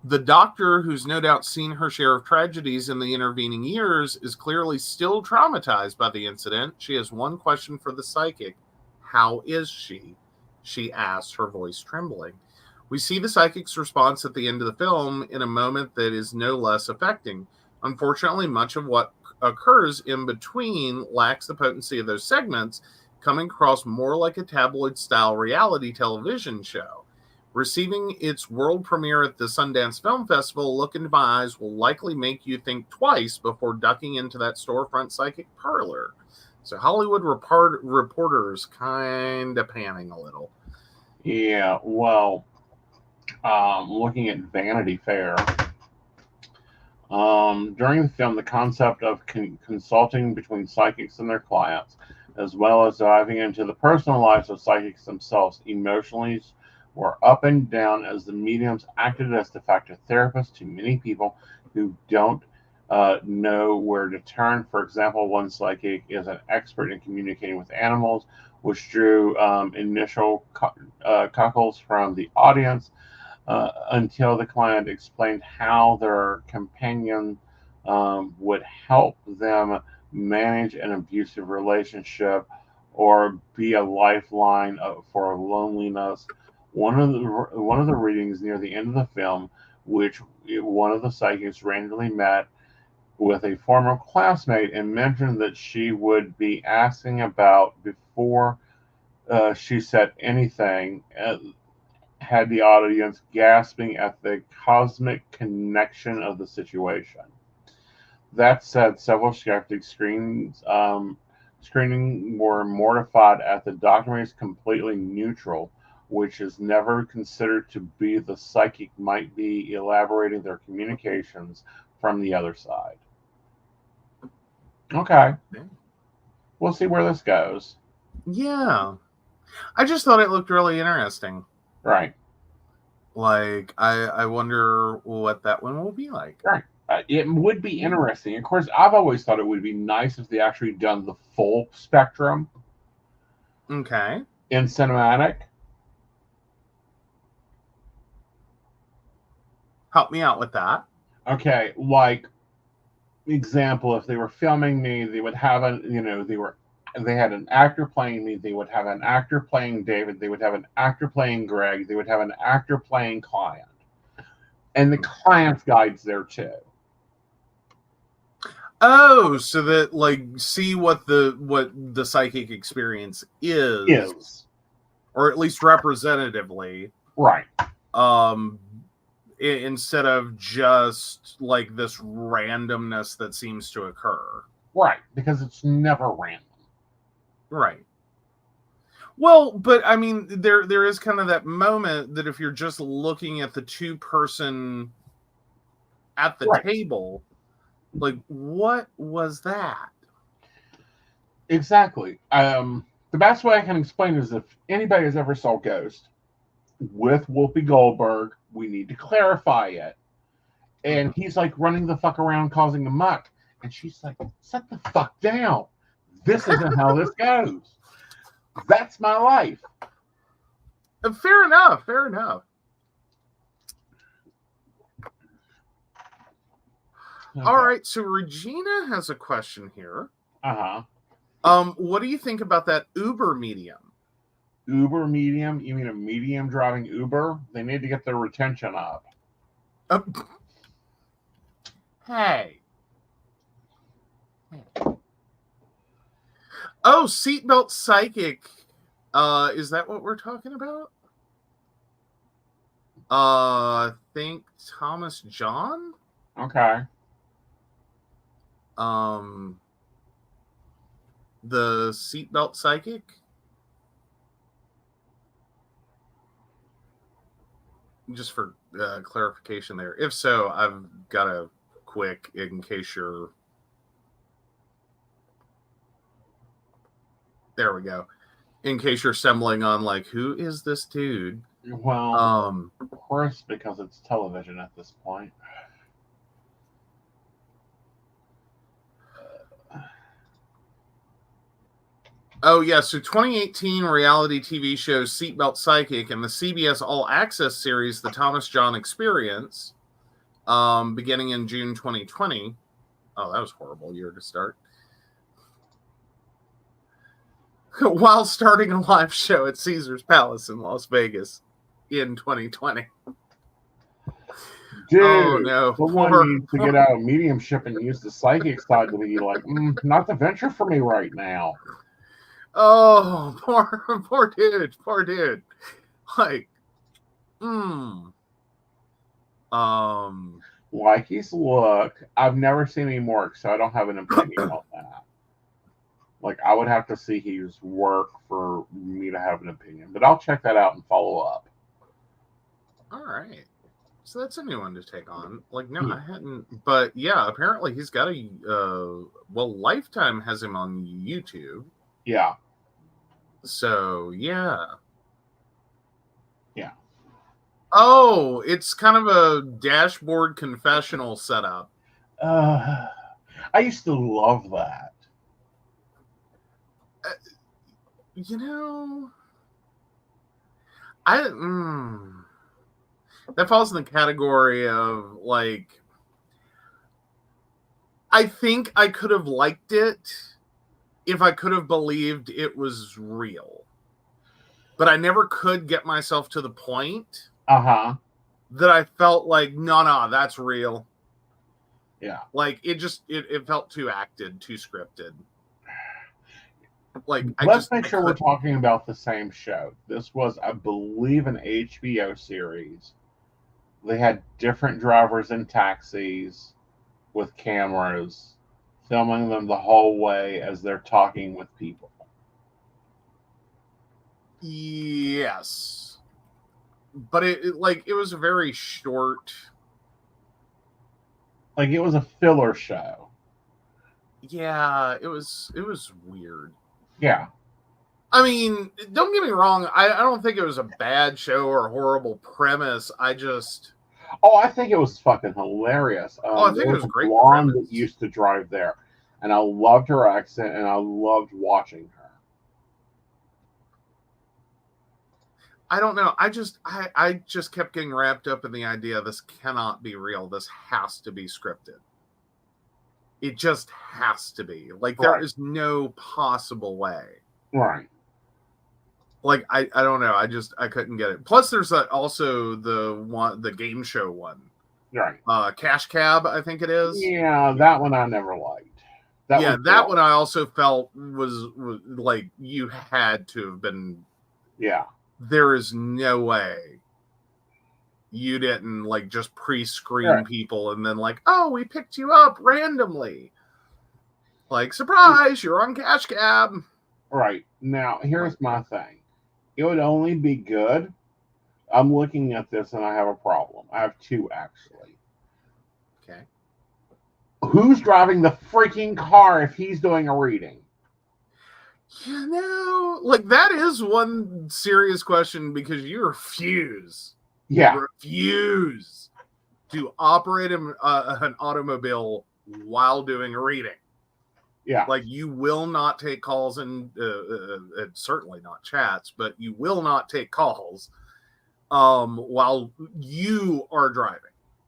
The doctor, who's no doubt seen her share of tragedies in the intervening years, is clearly still traumatized by the incident. She has one question for the psychic. How is she? She asks, her voice trembling. We see the psychic's response at the end of the film in a moment that is no less affecting. Unfortunately, much of what occurs in between lacks the potency of those segments, coming across more like a tabloid-style reality television show. Receiving its world premiere at the Sundance Film Festival, Look Into My Eyes will likely make you think twice before ducking into that storefront psychic parlor. So Hollywood reporters kind of panning a little. Yeah, well, looking at Vanity Fair, during the film, the concept of consulting between psychics and their clients, as well as diving into the personal lives of psychics themselves, emotionally were up and down as the mediums acted as de facto therapists to many people who don't know where to turn. For example, one psychic is an expert in communicating with animals, which drew initial cockles from the audience until the client explained how their companion would help them manage an abusive relationship or be a lifeline for loneliness. One of the readings near the end of the film, which one of the psychics randomly met with a former classmate and mentioned that she would be asking about before she said anything, had the audience gasping at the cosmic connection of the situation. That said, several skeptics screening were mortified at the documentary's completely neutral, which is never considered to be the psychic might be elaborating their communications from the other side. Okay. We'll see where this goes. Yeah. I just thought it looked really interesting. Right. Like, I wonder what that one will be like. Right. It would be interesting. Of course, I've always thought it would be nice if they actually done the full spectrum. Okay. In cinematic. Help me out with that. Okay, like example, if they were filming me, they would have they had an actor playing me, they would have an actor playing David, they would have an actor playing Greg, they would have an actor playing client. And the client's guide's there too. Oh, so that like see what the psychic experience is. Or at least representatively. Right. Instead of just like this randomness that seems to occur. Right, because it's never random. Right. Well, but I mean, there is kind of that moment that if you're just looking at the two-person at the table, like, what was that? Exactly. The best way I can explain is if anybody has ever saw Ghost with Whoopi Goldberg, we need to clarify it. And he's like running the fuck around causing a muck. And she's like, set the fuck down. This isn't how this goes. That's my life. Fair enough. Fair enough. Okay. All right. So Regina has a question here. What do you think about that Uber medium? Uber medium? You mean a medium driving Uber? They need to get their retention up. Hey. Oh, seatbelt psychic. Is that what we're talking about? I think Thomas John. Okay. The seatbelt psychic. Just for clarification there. If so, I've got a quick in case you're. There we go. In case you're stumbling on, like, who is this dude? Well, of course, because it's television at this point. Oh, yeah. So 2018 reality TV show Seatbelt Psychic and the CBS All Access series, The Thomas John Experience, beginning in June 2020. Oh, that was a horrible year to start. While starting a live show at Caesar's Palace in Las Vegas in 2020. Dude, oh, no. Someone needs to get out of mediumship and use the psychic side to be like, not the venture for me right now. Oh, poor dude. Like, Hmm. Like his look. I've never seen him work, so I don't have an opinion on that. Like, I would have to see his work for me to have an opinion, but I'll check that out and follow up. All right. So that's a new one to take on. Like, no, Yeah. I hadn't. But yeah, apparently he's got a. Well, Lifetime has him on YouTube. Yeah. So yeah. Yeah. Oh, it's kind of a dashboard confessional setup. I used to love that. You know, that falls in the category of like, I think I could have liked it if I could have believed it was real, but I never could get myself to the point that I felt like, no, that's real. Yeah. Like it felt too acted, too scripted. Like, let's make sure we're talking about the same show. This was, I believe, an HBO series. They had different drivers in taxis with cameras, filming them the whole way as they're talking with people. Yes, but it was a very short. Like, it was a filler show. Yeah, it was weird. Yeah. I mean, don't get me wrong. I don't think it was a bad show or a horrible premise. I think it was fucking hilarious. I think it was a great blonde premise. that used to drive there, and I loved her accent, and I loved watching her. I don't know. I just kept getting wrapped up in the idea this cannot be real. This has to be scripted. It just has to be. Like, there is no possible way. Right. Like, I don't know. I couldn't get it. Plus, there's also the game show one. Right. Cash Cab, I think it is. Yeah, that one I never liked. That one I also felt was like, you had to have been. Yeah. There is no way you didn't like just pre-screen people and then like, oh, we picked you up randomly. Like, surprise, you're on Cash Cab. Right. Now, here's my thing. It would only be good. I'm looking at this and I have a problem. I have two, actually. Okay. Who's driving the freaking car if he's doing a reading? You know, like, that is one serious question, because you refuse. Yeah. You refuse to operate an automobile while doing a reading. Yeah. Like, you will not take calls and certainly not chats, but you will not take calls while you are driving.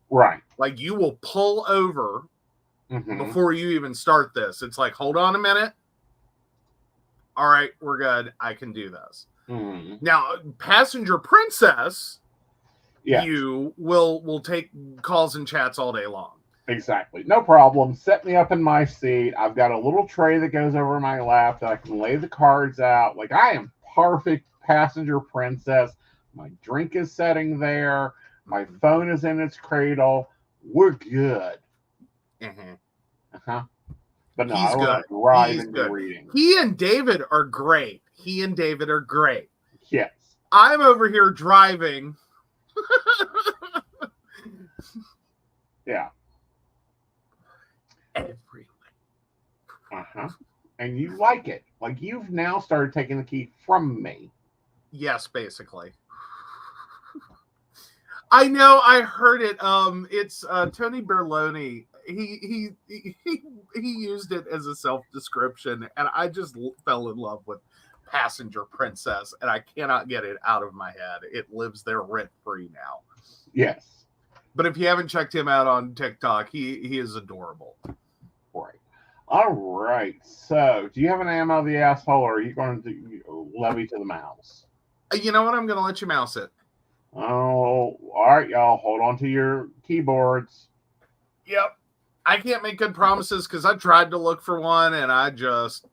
Right. Like, you will pull over before you even start this. It's like, hold on a minute. All right, we're good. I can do this. Now, Passenger Princess, you will take calls and chats all day long. Exactly. No problem. Set me up in my seat. I've got a little tray that goes over my lap that I can lay the cards out. Like, I am perfect Passenger Princess. My drink is sitting there. My phone is in its cradle. We're good. But no, he's good. He's good. Reading. He and David are great. Yes. I'm over here driving. Yeah. Everywhere. And you like it. Like, you've now started taking the key from me. Yes, basically. I know, I heard it. It's Tony Berloni. He used it as a self-description, and I just fell in love with Passenger Princess, and I cannot get it out of my head. It lives there rent-free now. Yes. But if you haven't checked him out on TikTok, he is adorable. Right. All right. So, do you have an ammo of the asshole, or are you going to levy to the mouse? You know what? I'm going to let you mouse it. Oh, all right, y'all. Hold on to your keyboards. Yep. I can't make good promises because I tried to look for one and I just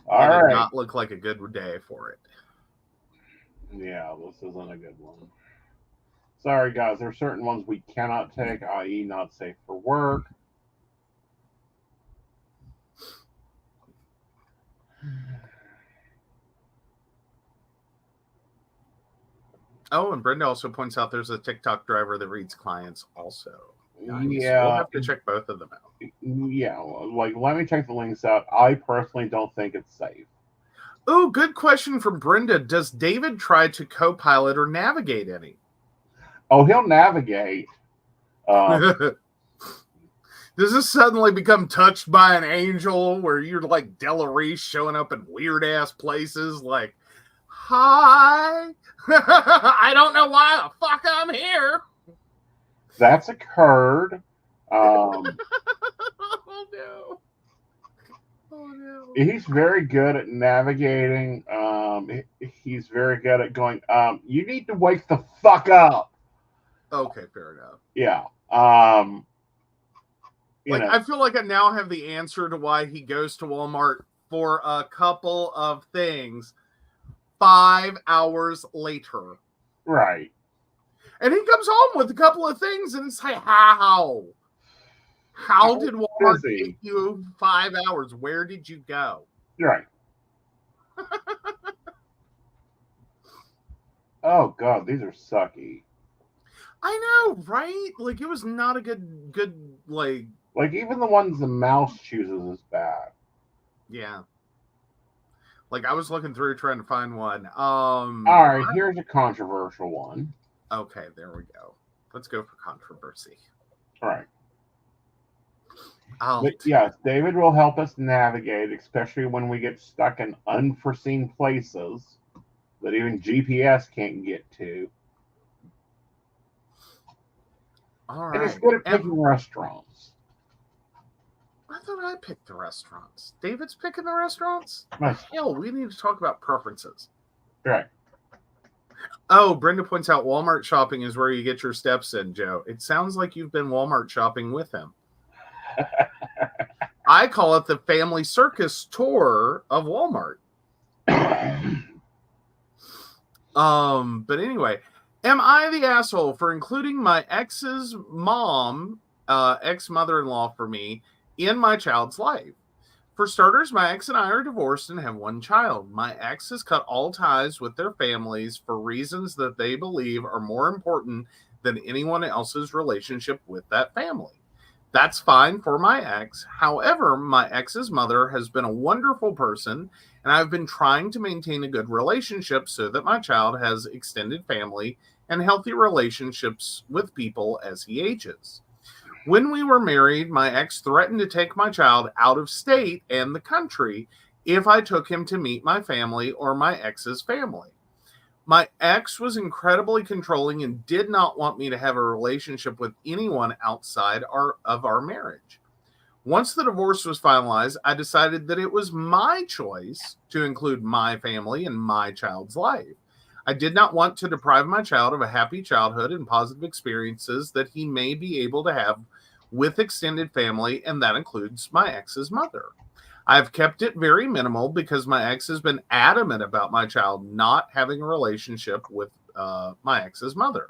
All it did right. not look like a good day for it. Yeah, this isn't a good one. Sorry, guys. There are certain ones we cannot take, i.e., not safe for work. Oh, and Brenda also points out there's a TikTok driver that reads clients also. Nice. Yeah. We'll have to check both of them out. Yeah, like let me check the links out. I personally don't think it's safe. Oh, good question from Brenda. Does David try to co-pilot or navigate any? Oh, he'll navigate. Does this suddenly become touched by an angel where you're like Della Reese showing up in weird ass places like, hi, I don't know why the fuck I'm here. That's occurred. Oh no. Oh no. He's very good at navigating. He's very good at going, you need to wake the fuck up. Okay, fair enough. Yeah. Like, I feel like I now have the answer to why he goes to Walmart for a couple of things 5 hours later. Right. And he comes home with a couple of things, and it's like, how? How did Walmart take you 5 hours? Where did you go? Right. Oh, God, these are sucky. I know, right? Like, it was not a good, like... Like, even the ones the mouse chooses is bad. Yeah. Like, I was looking through trying to find one. All right, here's a controversial one. Okay, there we go. Let's go for controversy. All right. But yes, David will help us navigate, especially when we get stuck in unforeseen places that even GPS can't get to. All right. And he's good at picking restaurants. I thought I picked the restaurants. David's picking the restaurants? Nice. Hell, we need to talk about preferences. Right. Oh, Brenda points out Walmart shopping is where you get your steps in, Joe. It sounds like you've been Walmart shopping with him. I call it the family circus tour of Walmart. But anyway, am I the asshole for including my ex's mom, ex-mother-in-law for me, in my child's life? For starters, my ex and I are divorced and have one child. My ex has cut all ties with their families for reasons that they believe are more important than anyone else's relationship with that family. That's fine for my ex. However, my ex's mother has been a wonderful person, and I've been trying to maintain a good relationship so that my child has extended family and healthy relationships with people as he ages. When we were married, my ex threatened to take my child out of state and the country if I took him to meet my family or my ex's family. My ex was incredibly controlling and did not want me to have a relationship with anyone outside of our marriage. Once the divorce was finalized, I decided that it was my choice to include my family in my child's life. I did not want to deprive my child of a happy childhood and positive experiences that he may be able to have with extended family, and that includes my ex's mother. I've kept it very minimal because my ex has been adamant about my child not having a relationship with my ex's mother.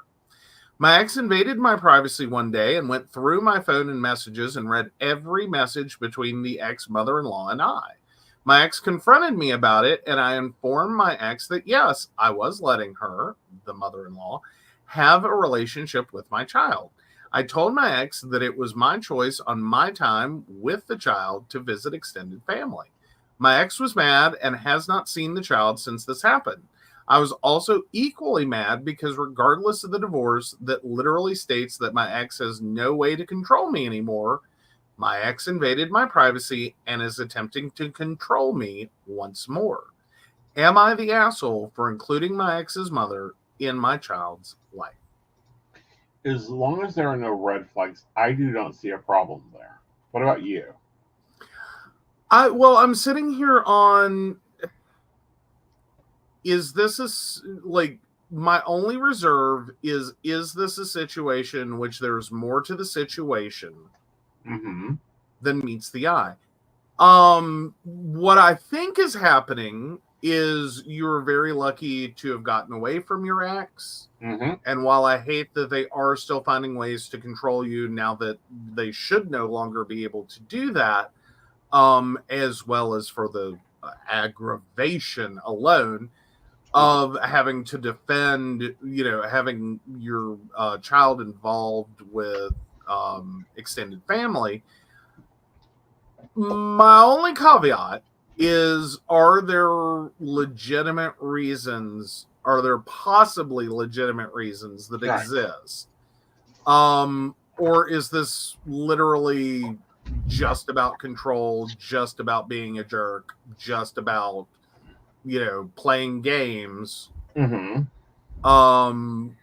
My ex invaded my privacy one day and went through my phone and messages and read every message between the ex-mother-in-law and I. My ex confronted me about it, and I informed my ex that yes, I was letting her, the mother-in-law, have a relationship with my child. I told my ex that it was my choice on my time with the child to visit extended family. My ex was mad and has not seen the child since this happened. I was also equally mad because regardless of the divorce that literally states that my ex has no way to control me anymore, my ex invaded my privacy and is attempting to control me once more. Am I the asshole for including my ex's mother in my child's life? As long as there are no red flags, I do not see a problem there. What about you? I'm sitting here on, is this my only reserve is this a situation in which there's more to the situation than meets the eye? What I think is happening is you're very lucky to have gotten away from your ex. Mm-hmm. And while I hate that they are still finding ways to control you now that they should no longer be able to do that, as well as for the aggravation alone of having to defend, having your child involved with extended family. My only caveat is, are there legitimate reasons? Are there possibly legitimate reasons that exist? Or is this literally just about control, just about being a jerk, just about, playing games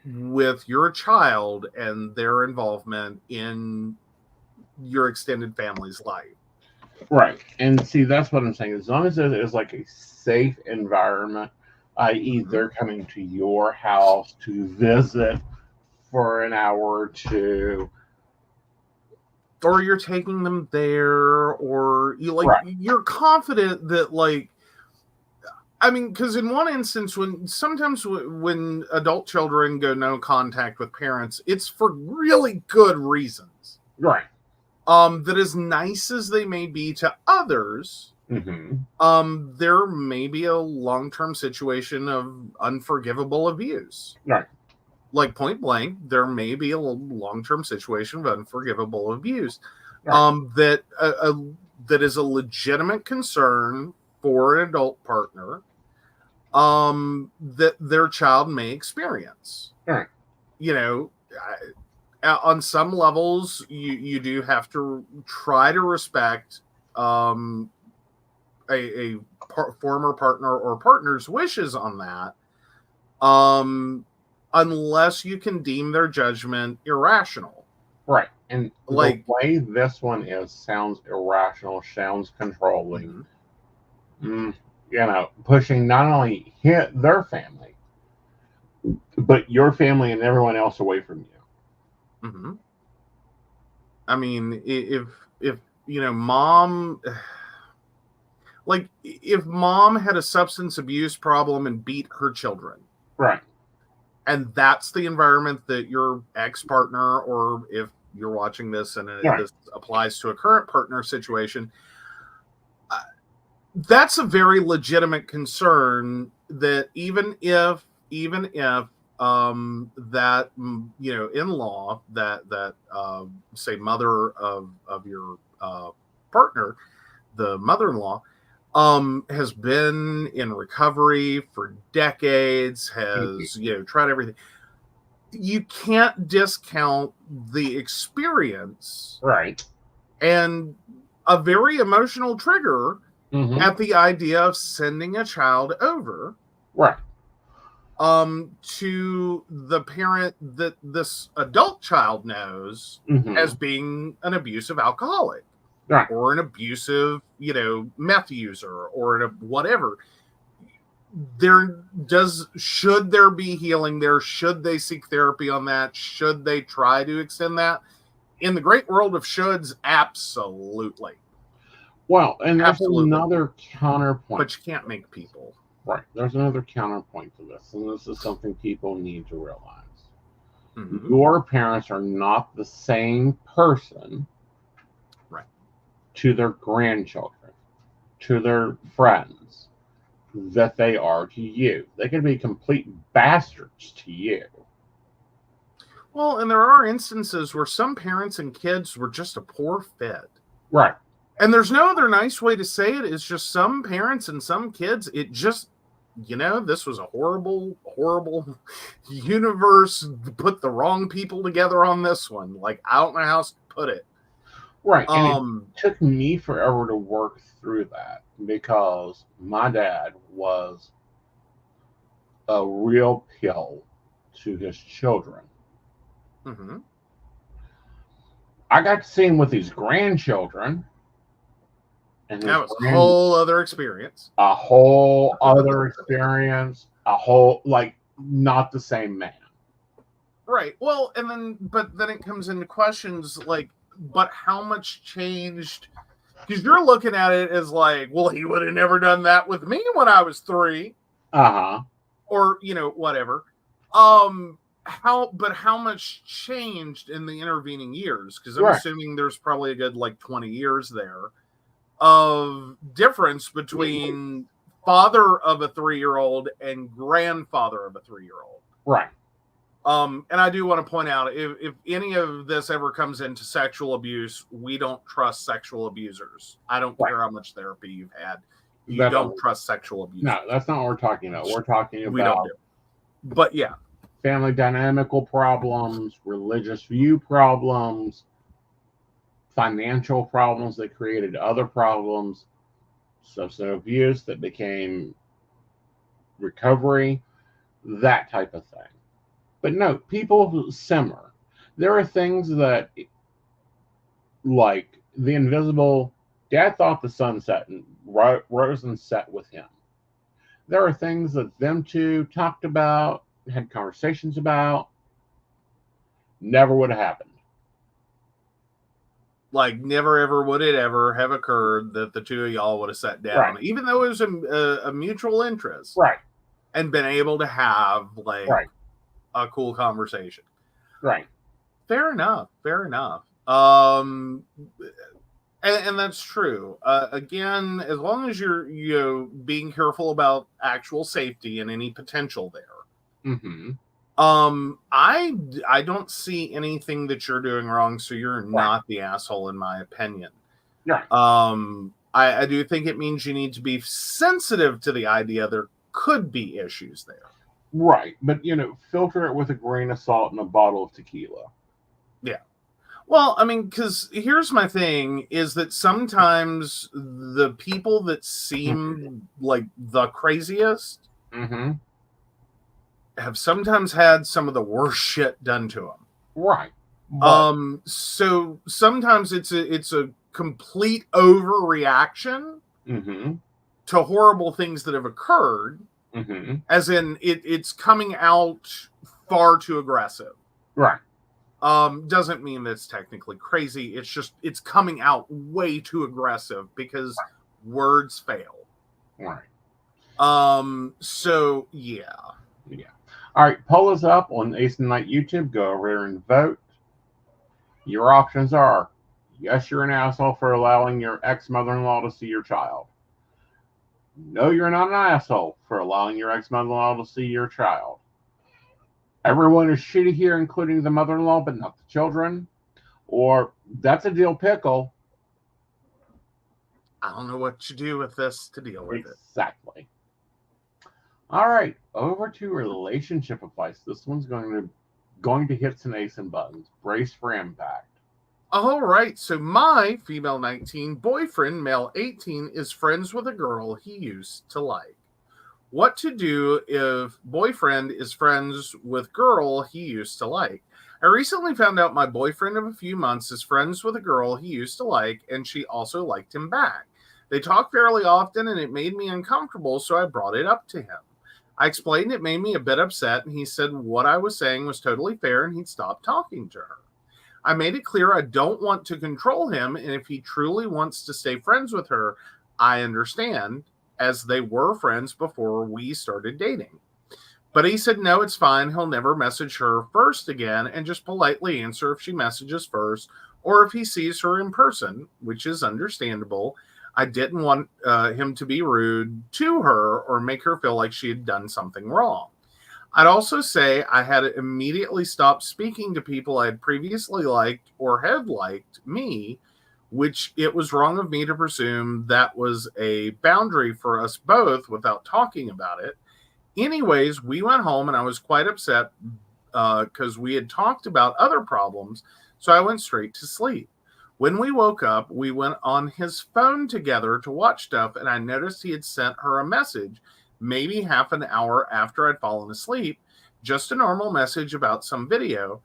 with your child and their involvement in your extended family's life? Right. And see, that's what I'm saying. As long as it is like a safe environment, i.e., they're coming to your house to visit for an hour or two, or you're taking them there, or you're confident that, I mean, because in one instance, sometimes when adult children go no contact with parents, it's for really good reasons. Right. That as nice as they may be to others, there may be a long-term situation of unforgivable abuse. Right. Like point blank, there may be a long-term situation of unforgivable abuse. Right. That is a legitimate concern for an adult partner that their child may experience. Right. On some levels, you do have to try to respect a former partner or partner's wishes on that, unless you can deem their judgment irrational. Right. And the way this one sounds irrational, sounds controlling. Pushing not only their family, but your family and everyone else away from you. I mean, if mom, if mom had a substance abuse problem and beat her children, right, and that's the environment that your ex-partner, or if you're watching this and this applies to a current partner situation, that's a very legitimate concern. That even if that in-law, that say mother of your partner, the mother-in-law, has been in recovery for decades, has tried everything. You can't discount the experience, right, and a very emotional trigger at the idea of sending a child over, right, to the parent that this adult child knows as being an abusive alcoholic, right, or an abusive, meth user, or whatever. Should there be healing there? Should they seek therapy on that? Should they try to extend that? In the great world of shoulds, absolutely. Well, and there's another counterpoint. But you can't make people. Right. There's another counterpoint to this, and this is something people need to realize. Your parents are not the same person, right, to their grandchildren, to their friends, that they are to you. They can be complete bastards to you. Well, and there are instances where some parents and kids were just a poor fit. Right. And there's no other nice way to say it. It's just some parents and some kids, it just, this was a horrible, horrible universe. Put the wrong people together on this one. I don't know how else to put it. Right. And it took me forever to work through that, because my dad was a real pill to his children. I got to see him with his grandchildren. And that was a whole other experience. A whole other experience. Not the same man. Right. Well, but then it comes into questions but how much changed Because you're looking at it as like, well, he would have never done that with me when I was 3. Or, whatever. How much changed in the intervening years? Because I'm assuming there's probably a good 20 years there of difference between father of a 3-year-old and grandfather of a 3-year-old. Right. And I do want to point out, if any of this ever comes into sexual abuse, we don't trust sexual abusers. I don't care how much therapy you've had. You don't trust sexual abuse. No, that's not what we're talking about. We're talking about... We don't do. But yeah. Family dynamical problems, religious view problems, financial problems that created other problems, substance abuse that became recovery, that type of thing. But no, people simmer. There are things that, like the invisible, Dad thought the sun set and rose and set with him. There are things that them two talked about, had conversations about, never would have happened. Like, never ever would it ever have occurred that the two of y'all would have sat down, even though it was a mutual interest, and been able to have a cool conversation. Right. Fair enough. And that's true. Again, as long as you're being careful about actual safety and any potential there. Mm-hmm. I don't see anything that you're doing wrong, so you're not the asshole, in my opinion. Right. I do think it means you need to be sensitive to the idea there could be issues there. Right, but filter it with a grain of salt and a bottle of tequila. Yeah. Well, I mean, because here's my thing, is that sometimes the people that seem like the craziest have sometimes had some of the worst shit done to them. Right. But... So sometimes it's a complete overreaction to horrible things that have occurred. As in, it's coming out far too aggressive. Right. Doesn't mean that's technically crazy. It's just, it's coming out way too aggressive because words fail. Right. So, yeah. Yeah. All right. Poll is up on Aeson Knight YouTube. Go over there and vote. Your options are, yes, you're an asshole for allowing your ex-mother-in-law to see your child. No, you're not an asshole for allowing your ex-mother-in-law to see your child. Everyone is shitty here, including the mother-in-law, but not the children. Or, that's a deal pickle. I don't know what you do with this to deal with it. Exactly. All right, over to relationship advice. This one's going to hit some Aeson buttons. Brace for impact. All right, so my female 19 boyfriend, male 18, is friends with a girl he used to like. What to do if boyfriend is friends with girl he used to like? I recently found out my boyfriend of a few months is friends with a girl he used to like, and she also liked him back. They talk fairly often, and it made me uncomfortable, so I brought it up to him. I explained it made me a bit upset, and he said what I was saying was totally fair, and he'd stop talking to her. I made it clear I don't want to control him, and if he truly wants to stay friends with her, I understand, as they were friends before we started dating. But he said no, it's fine. He'll never message her first again and just politely answer if she messages first or if he sees her in person, which is understandable. I didn't want him to be rude to her or make her feel like she had done something wrong. I'd also say I had immediately stopped speaking to people I had previously liked or had liked me, which it was wrong of me to presume that was a boundary for us both without talking about it. Anyways, we went home and I was quite upset because we had talked about other problems, so I went straight to sleep. When we woke up, we went on his phone together to watch stuff, and I noticed he had sent her a message maybe half an hour after I'd fallen asleep, just a normal message about some video.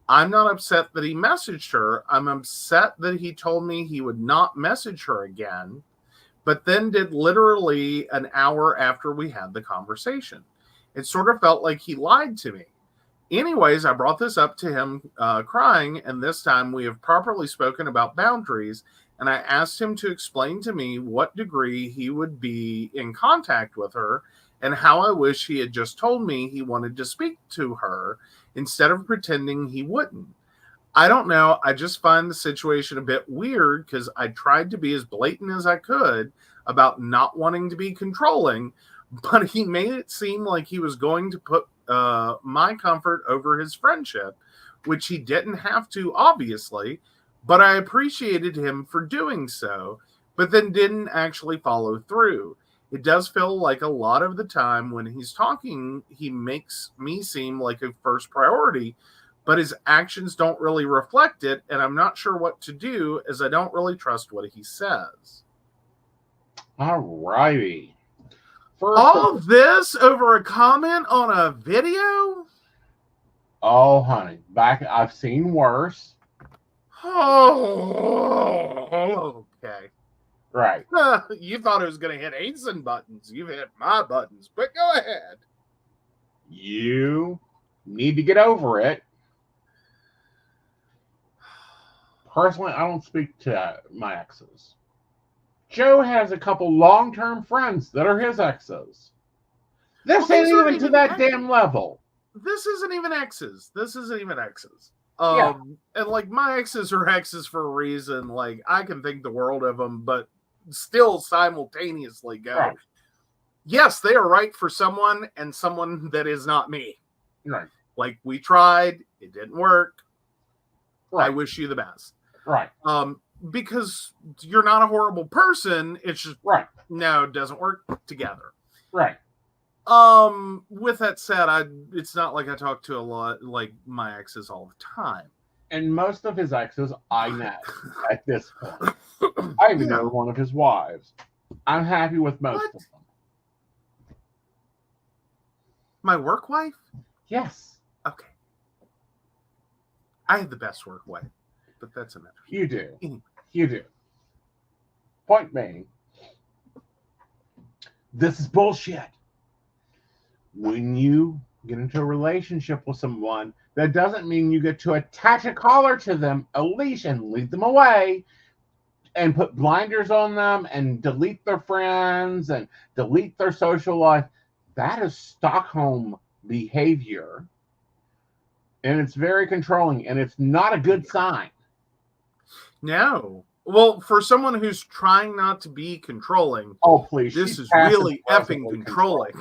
I'm not upset that he messaged her. I'm upset that he told me he would not message her again, but then did literally an hour after we had the conversation. It sort of felt like he lied to me. Anyways, I brought this up to him crying, and this time we have properly spoken about boundaries, and I asked him to explain to me what degree he would be in contact with her and how I wish he had just told me he wanted to speak to her instead of pretending he wouldn't. I don't know. I just find the situation a bit weird because I tried to be as blatant as I could about not wanting to be controlling, but he made it seem like he was going to put my comfort over his friendship, which he didn't have to, obviously, but I appreciated him for doing so, but then didn't actually follow through. It does feel like a lot of the time when he's talking, he makes me seem like a first priority, but his actions don't really reflect it, and I'm not sure what to do as I don't really trust what he says. All righty. All this over a comment on a video? Oh, honey, I've seen worse. Oh, okay. Right. You thought it was going to hit Aeson buttons. You've hit my buttons, but go ahead. You need to get over it. Personally, I don't speak to my exes. Joe has a couple long-term friends that are his exes. This ain't even to that damn level. This isn't even exes. Yeah. And like my exes are exes for a reason. Like I can think the world of them, but still simultaneously go, right. Yes, they are right for someone and someone that is not me. Right. Like we tried, it didn't work. Right. I wish you the best. Right. Because you're not a horrible person. It's just right. No, it doesn't work together. Right. With that said, it's not like I talk to a lot like my exes all the time. And most of his exes I know at this point. I even know one of his wives. I'm happy with most of them. My work wife? Yes. Okay. I have the best work wife, but that's another. You do. You do. Point being, this is bullshit. When you get into a relationship with someone, that doesn't mean you get to attach a collar to them, a leash, and lead them away, and put blinders on them, and delete their friends, and delete their social life. That is Stockholm behavior. And it's very controlling, and it's not a good sign. No. Well, for someone who's trying not to be controlling, oh please, this is really effing controlling.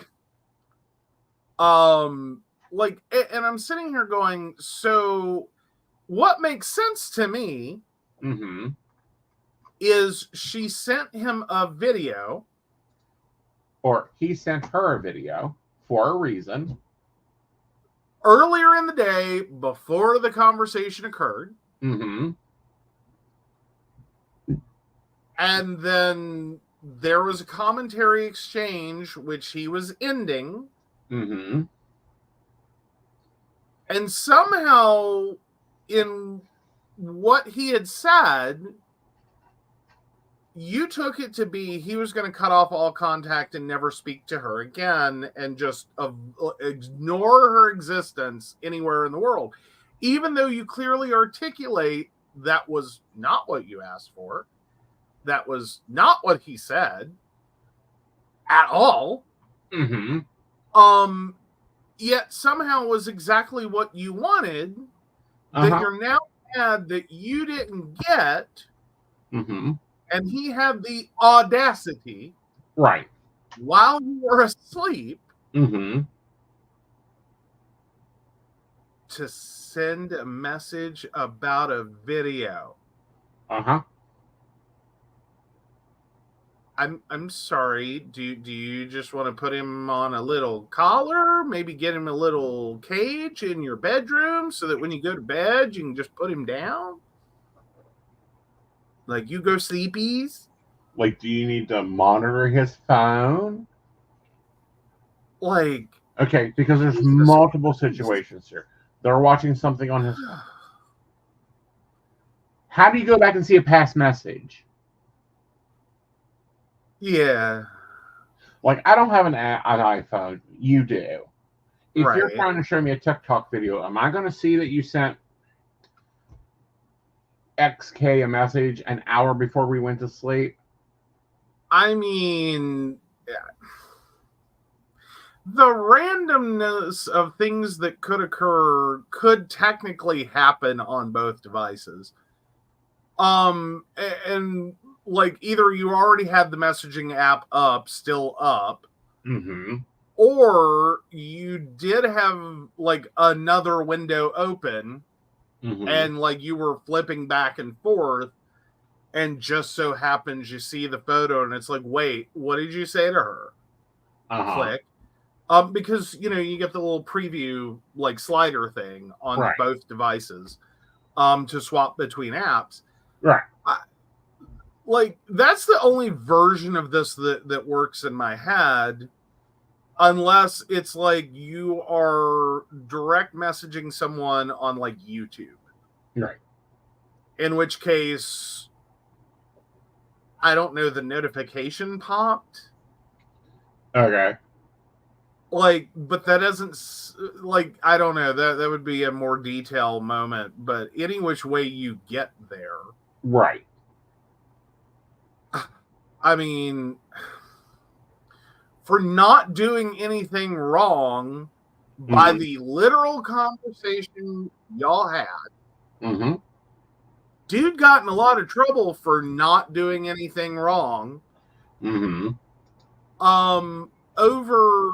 Like, and I'm sitting here going, so what makes sense to me is she sent him a video, or he sent her a video for a reason. Earlier in the day, before the conversation occurred. And then there was a commentary exchange, which he was ending. And somehow, in what he had said, you took it to be he was going to cut off all contact and never speak to her again and just ignore her existence anywhere in the world. Even though you clearly articulate that was not what you asked for. That was not what he said at all. Yet somehow was exactly what you wanted that you're now mad that you didn't get. And he had the audacity, right, while you were asleep, to send a message about a video. I'm sorry. Do you just want to put him on a little collar? Maybe get him a little cage in your bedroom so that when you go to bed, you can just put him down? Like you go sleepies? Like, do you need to monitor his phone? Like, okay, because there's multiple situations here. They're watching something on his phone. How do you go back and see a past message? Yeah. Like, I don't have an iPhone. You do. If you're trying to show me a TikTok video, am I going to see that you sent XK a message an hour before we went to sleep. I mean, the randomness of things that could occur could technically happen on both devices. And like either you already had the messaging app still up, Mm-hmm. or you did have like another window open, Mm-hmm. and like you were flipping back and forth, and just so happens you see the photo and it's like, wait, what did you say to her? Click. Because you get the little preview like slider thing on both devices to swap between apps. Right. Like that's the only version of this that works in my head, unless it's like you are direct messaging someone on like YouTube. Right. In which case, I don't know, the notification popped. Okay. Like, but that doesn't, like, I don't know, that would be a more detailed moment, but any which way you get there. Right. I mean, for not doing anything wrong by the literal conversation y'all had, dude got in a lot of trouble for not doing anything wrong. Over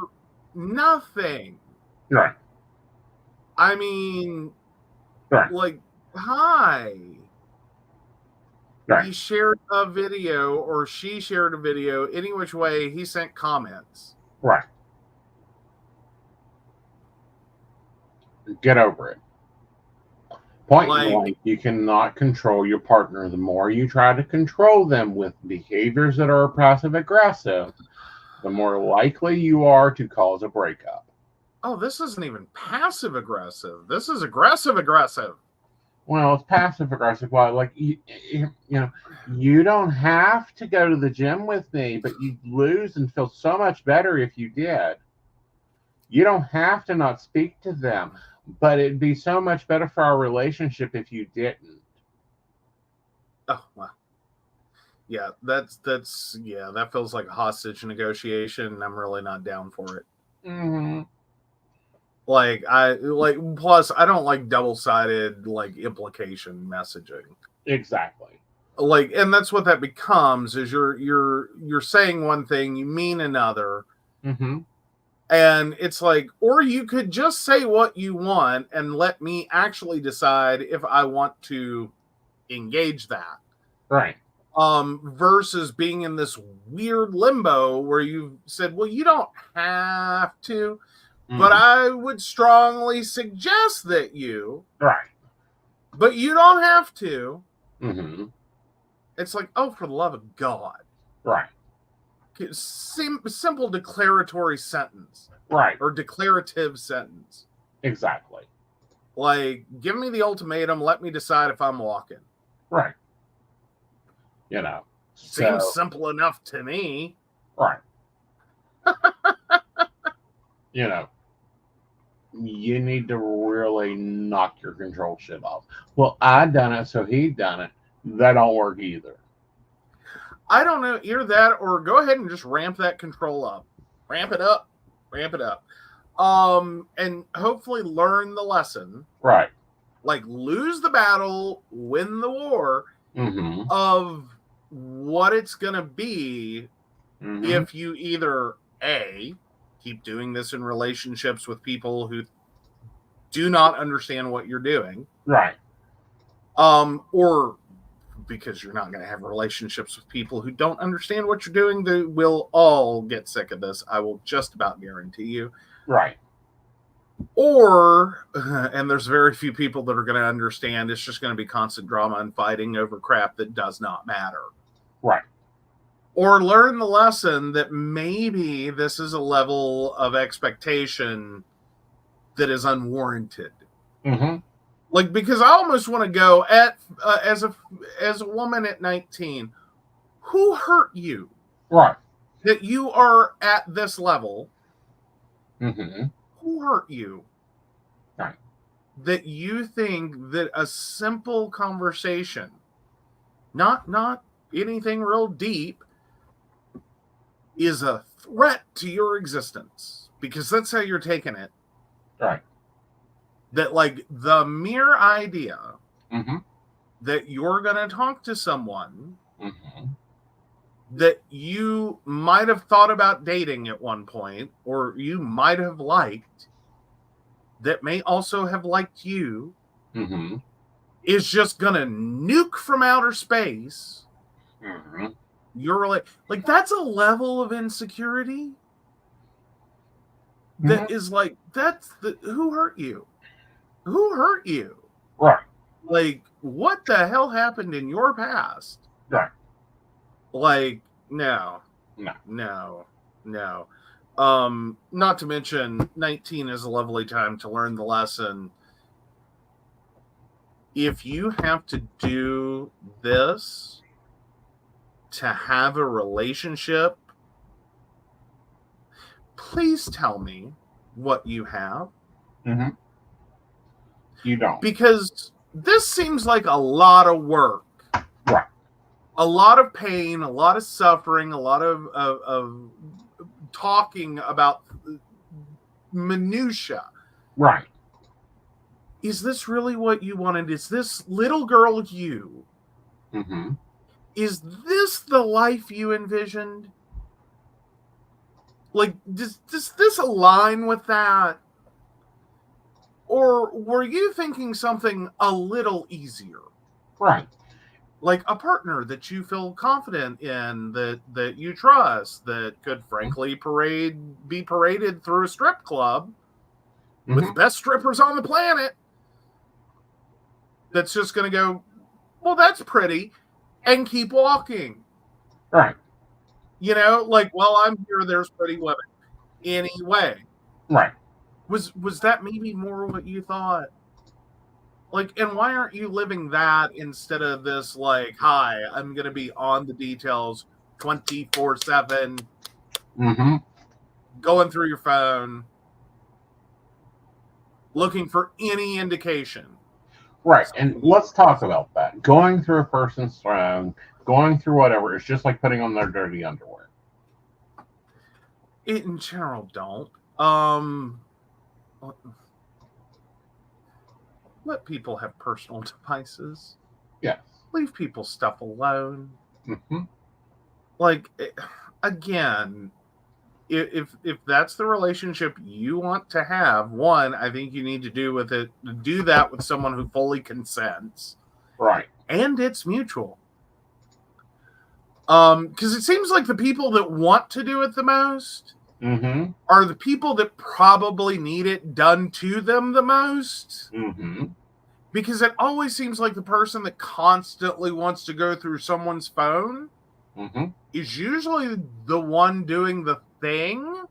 nothing. Right. I mean, like, hi. Right. He shared a video, or she shared a video. Any which way, he sent comments. Right. Get over it. Point blank, you cannot control your partner. The more you try to control them with behaviors that are passive aggressive, the more likely you are to cause a breakup. Oh, this isn't even passive aggressive. This is aggressive aggressive. Well, it's passive aggressive. Well, like you don't have to go to the gym with me, but you'd lose and feel so much better if you did. You don't have to not speak to them, but it'd be so much better for our relationship if you didn't. Oh, wow. Yeah, that feels like a hostage negotiation, and I'm really not down for it. Mm-hmm. Plus I don't like double-sided like implication messaging. Exactly. Like, and that's what that becomes, is you're saying one thing, you mean another. Mm-hmm. And it's like, or you could just say what you want and let me actually decide if I want to engage that. Right. Versus being in this weird limbo where you said, well, you don't have to, but I would strongly suggest that you. Right. But you don't have to. Mm-hmm. It's like, oh, for the love of God. Right. Simple declaratory sentence. Right. Or declarative sentence. Exactly. Like, give me the ultimatum, let me decide if I'm walking. Right. Seems simple enough to me. Right. You need to really knock your control shit off. Well, I done it, so he done it. That don't work either. I don't know, either that or go ahead and just ramp that control up. Ramp it up. And hopefully learn the lesson. Right. Like, lose the battle, win the war of what it's going to be if you either A, keep doing this in relationships with people who do not understand what you're doing. Right. Or because you're not going to have relationships with people who don't understand what you're doing, they will all get sick of this. I will just about guarantee you. Right. Or, and there's very few people that are going to understand, it's just going to be constant drama and fighting over crap that does not matter. Right. Or learn the lesson that maybe this is a level of expectation that is unwarranted. Like, because I almost want to go at as a woman at 19, who hurt you? Right. That you are at this level. Mm-hmm. Who hurt you? Right. that you think that a simple conversation, not anything real deep, is a threat to your existence, because that's how you're taking it. Right. That, like, the mere idea Mm-hmm. that you're going to talk to someone Mm-hmm. that you might have thought about dating at one point, or you might have liked, that may also have liked you, Mm-hmm. is just going to nuke from outer space. Mm-hmm. You're like, that's a level of insecurity Mm-hmm. that is like, who hurt you? Who hurt you? Right. Like, what the hell happened in your past? Right. Like, no. Not to mention, 19 is a lovely time to learn the lesson. If you have to do this to have a relationship, please tell me what you have. Mm-hmm. You don't. Because this seems like a lot of work. Right. A lot of pain, a lot of suffering, a lot of talking about minutia. Right. Is this really what you wanted? Is this little girl you? Mm-hmm. Is this the life you envisioned? Like, does this align with that? Or were you thinking something a little easier? Right. Like a partner that you feel confident in, that you trust, that could frankly be paraded through a strip club with the best strippers on the planet. That's just going to go, well, that's pretty, and keep walking. Right. You know, like, well, I'm here, there's pretty women. Anyway. Right. Was that maybe more what you thought? Like, and why aren't you living that instead of this, like, hi, I'm going to be on the details 24/7, Mm-hmm. going through your phone, looking for any indication. Right, and let's talk about that. Going through a person's phone, going through whatever, it's just like putting on their dirty underwear. It, in general, don't. Let people have personal devices. Yes. Leave people's stuff alone. Mm-hmm. Like, again, if that's the relationship you want to have, one, I think you need to do that with someone who fully consents. Right. And it's mutual. Because it seems like the people that want to do it the most are the people that probably need it done to them the most. Mm-hmm. Because it always seems like the person that constantly wants to go through someone's phone is usually the one doing the thing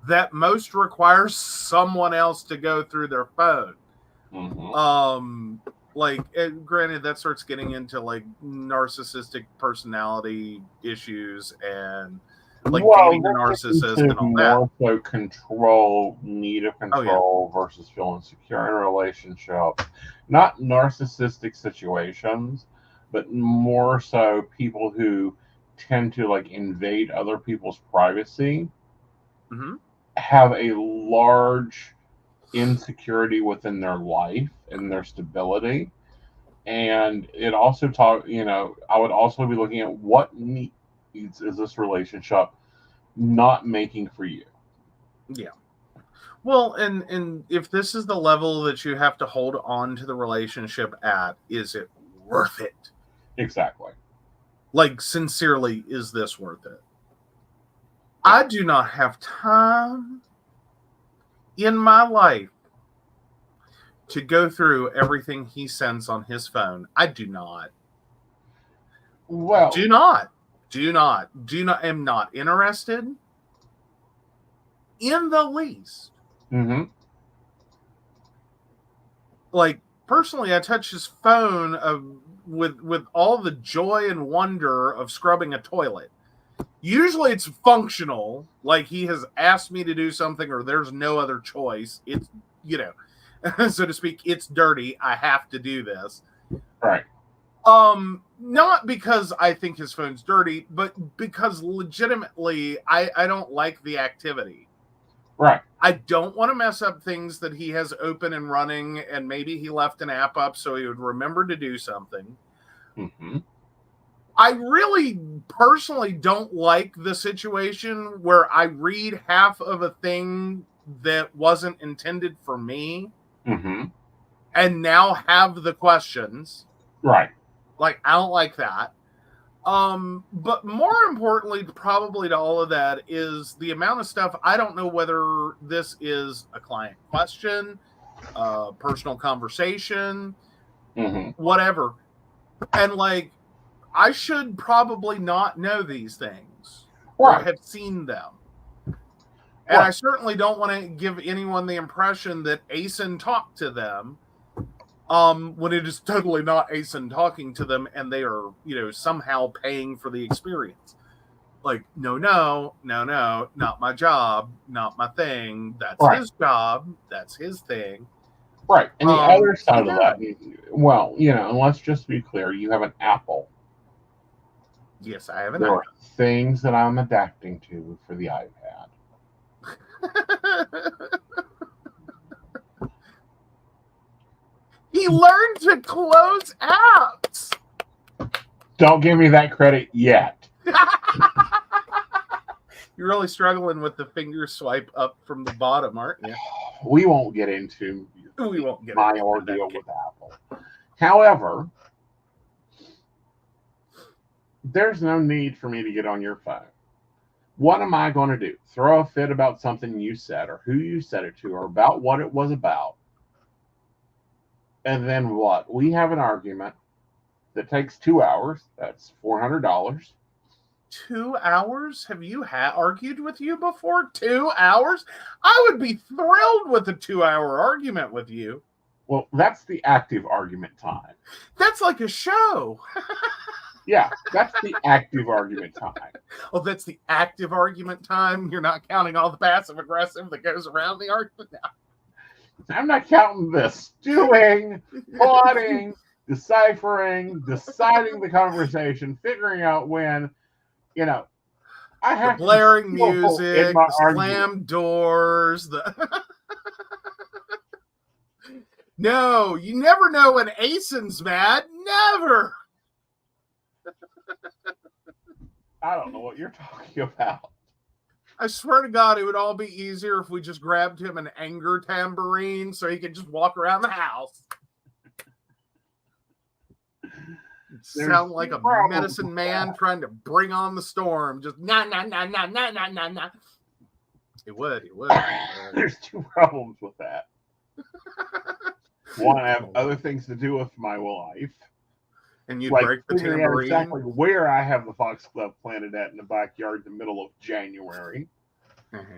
that most requires someone else to go through their phone. Like, granted, that starts getting into like narcissistic personality issues and like dating a narcissist and all that. More so control, need of control versus feeling secure in a relationship. Not narcissistic situations, but more so people who tend to like invade other people's privacy, have a large insecurity within their life and their stability. And it also I would also be looking at what needs is this relationship not making for you. Yeah. Well, and if this is the level that you have to hold on to the relationship at, is it worth it? Exactly. Like, sincerely, is this worth it? I do not have time in my life to go through everything he sends on his phone. I do not. Well, am not interested in the least. Like, personally, I touch his phone with all the joy and wonder of scrubbing a toilet. Usually it's functional, like he has asked me to do something or there's no other choice. It's, so to speak. It's dirty. I have to do this. Right. Not because I think his phone's dirty, but because legitimately I don't like the activity. Right. I don't want to mess up things that he has open and running, and maybe he left an app up so he would remember to do something. Mm-hmm. I really personally don't like the situation where I read half of a thing that wasn't intended for me Mm-hmm. and now have the questions. Right. Like, I don't like that. But more importantly, probably to all of that is the amount of stuff. I don't know whether this is a client question, personal conversation, whatever. And like, I should probably not know these things or have seen them. And I certainly don't want to give anyone the impression that Aeson talked to them. When it is totally not Aeson talking to them, and they are, somehow paying for the experience. Like, no, not my job, not my thing. That's his job. That's his thing. Right. And the other side of that, well, and let's just be clear, you have an Apple. Yes, I have an There iPad. are things that I'm adapting to for the iPad. He learned to close apps. Don't give me that credit yet. You're really struggling with the finger swipe up from the bottom, aren't you? We won't get into my ordeal with Apple. However, there's no need for me to get on your phone. What am I going to do? Throw a fit about something you said or who you said it to or about what it was about? And then what? We have an argument that takes 2 hours. That's $400. 2 hours? Have you argued with you before? 2 hours? I would be thrilled with a 2-hour argument with you. Well, that's the active argument time. That's like a show. Yeah, that's the active argument time. Oh, that's the active argument time? You're not counting all the passive aggressive that goes around the argument now. I'm not counting the stewing, plotting, deciphering, deciding the conversation, figuring out when, I have the blaring music, the argument. slam doors, No, you never know when Aeson's mad. Never. I don't know what you're talking about. I swear to God, it would all be easier if we just grabbed him an anger tambourine so he could just walk around the house. Sound like a medicine man trying to bring on the storm. Just nah. It would. There's 2 problems with that. One, I have other things to do with my life. And you'd break the tambourine. Exactly where I have the foxglove planted at in the backyard in the middle of January. Mm-hmm.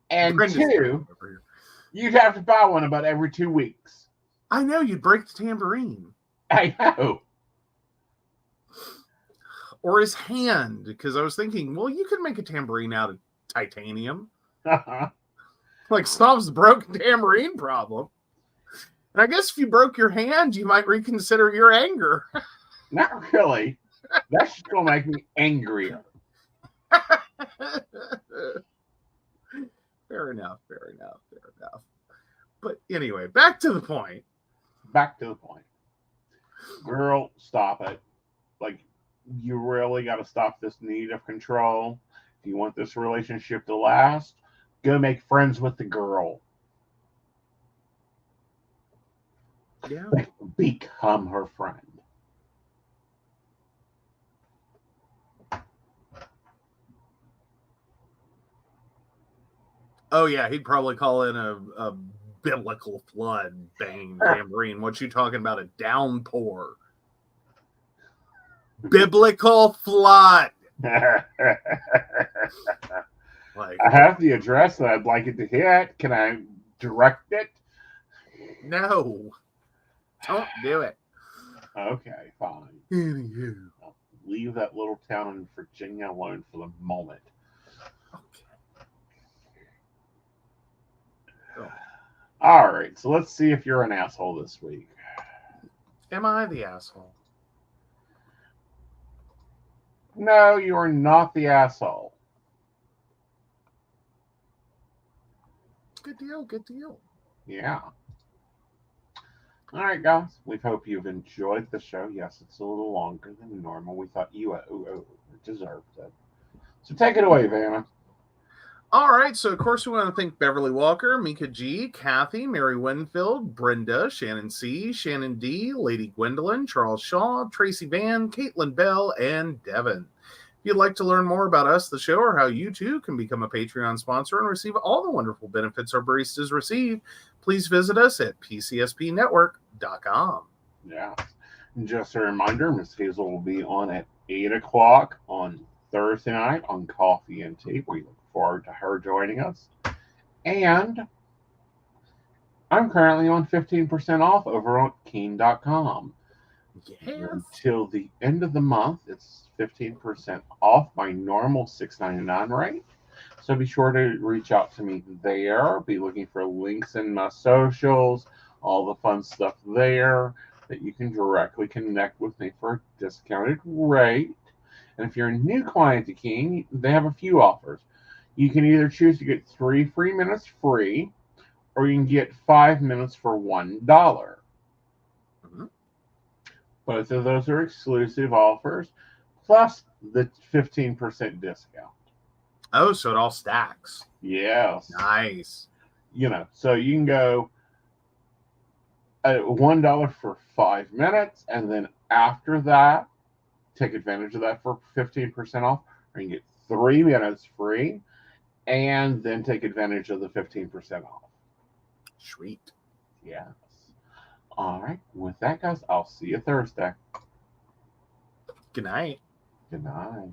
And 2, you'd have to buy one about every 2 weeks. I know, you'd break the tambourine. I know. Or his hand, because I was thinking, well, you could make a tambourine out of titanium. Like, solves the broken tambourine problem. And I guess if you broke your hand, you might reconsider your anger. Not really. That's just going to make me angrier. Fair enough. But anyway, back to the point. Girl, stop it. Like, you really got to stop this need of control. If you want this relationship to last, go make friends with the girl. Yeah. Become her friend. Oh, yeah, he'd probably call in a biblical flood banging tambourine. What you talking about? A downpour. Biblical flood. I have the address that I'd like it to hit. Can I direct it? No. Don't do it. Okay, fine. Anywho. I'll leave that little town in Virginia alone for the moment. Okay. Oh. All right, so let's see if you're an asshole this week. Am I the asshole? No, you are not the asshole. Good deal, good deal. Yeah. All right, guys. We hope you've enjoyed the show. Yes, it's a little longer than normal. We thought you deserved it. So take it away, Vanna. All right, so of course we want to thank Beverly Walker, Mika G, Kathy, Mary Winfield, Brenda, Shannon C, Shannon D, Lady Gwendolyn, Charles Shaw, Tracy Van, Caitlin Bell, and Devin. If you'd like to learn more about us, the show, or how you too can become a Patreon sponsor and receive all the wonderful benefits our baristas receive, please visit us at pcspnetwork.com. Yeah. Just a reminder, Miss Hazel will be on at 8 o'clock on Thursday night on Coffee and Tea. We look forward to her joining us. And I'm currently on 15% off over on Keen.com. Yes. Until the end of the month, it's 15% off my normal $6.99 rate. So be sure to reach out to me there. Be looking for links in my socials, all the fun stuff there that you can directly connect with me for a discounted rate. And if you're a new client to Keen, they have a few offers. You can either choose to get 3 free minutes free, or you can get 5 minutes for $1. Mm-hmm. Both of those are exclusive offers, plus the 15% discount. Oh, so it all stacks. Yes. Nice. So you can go at $1 for 5 minutes, and then after that, take advantage of that for 15% off, or you can get 3 minutes free, and then take advantage of the 15% off. Sweet. Yes. All right. With that, guys, I'll see you Thursday. Good night. Good night.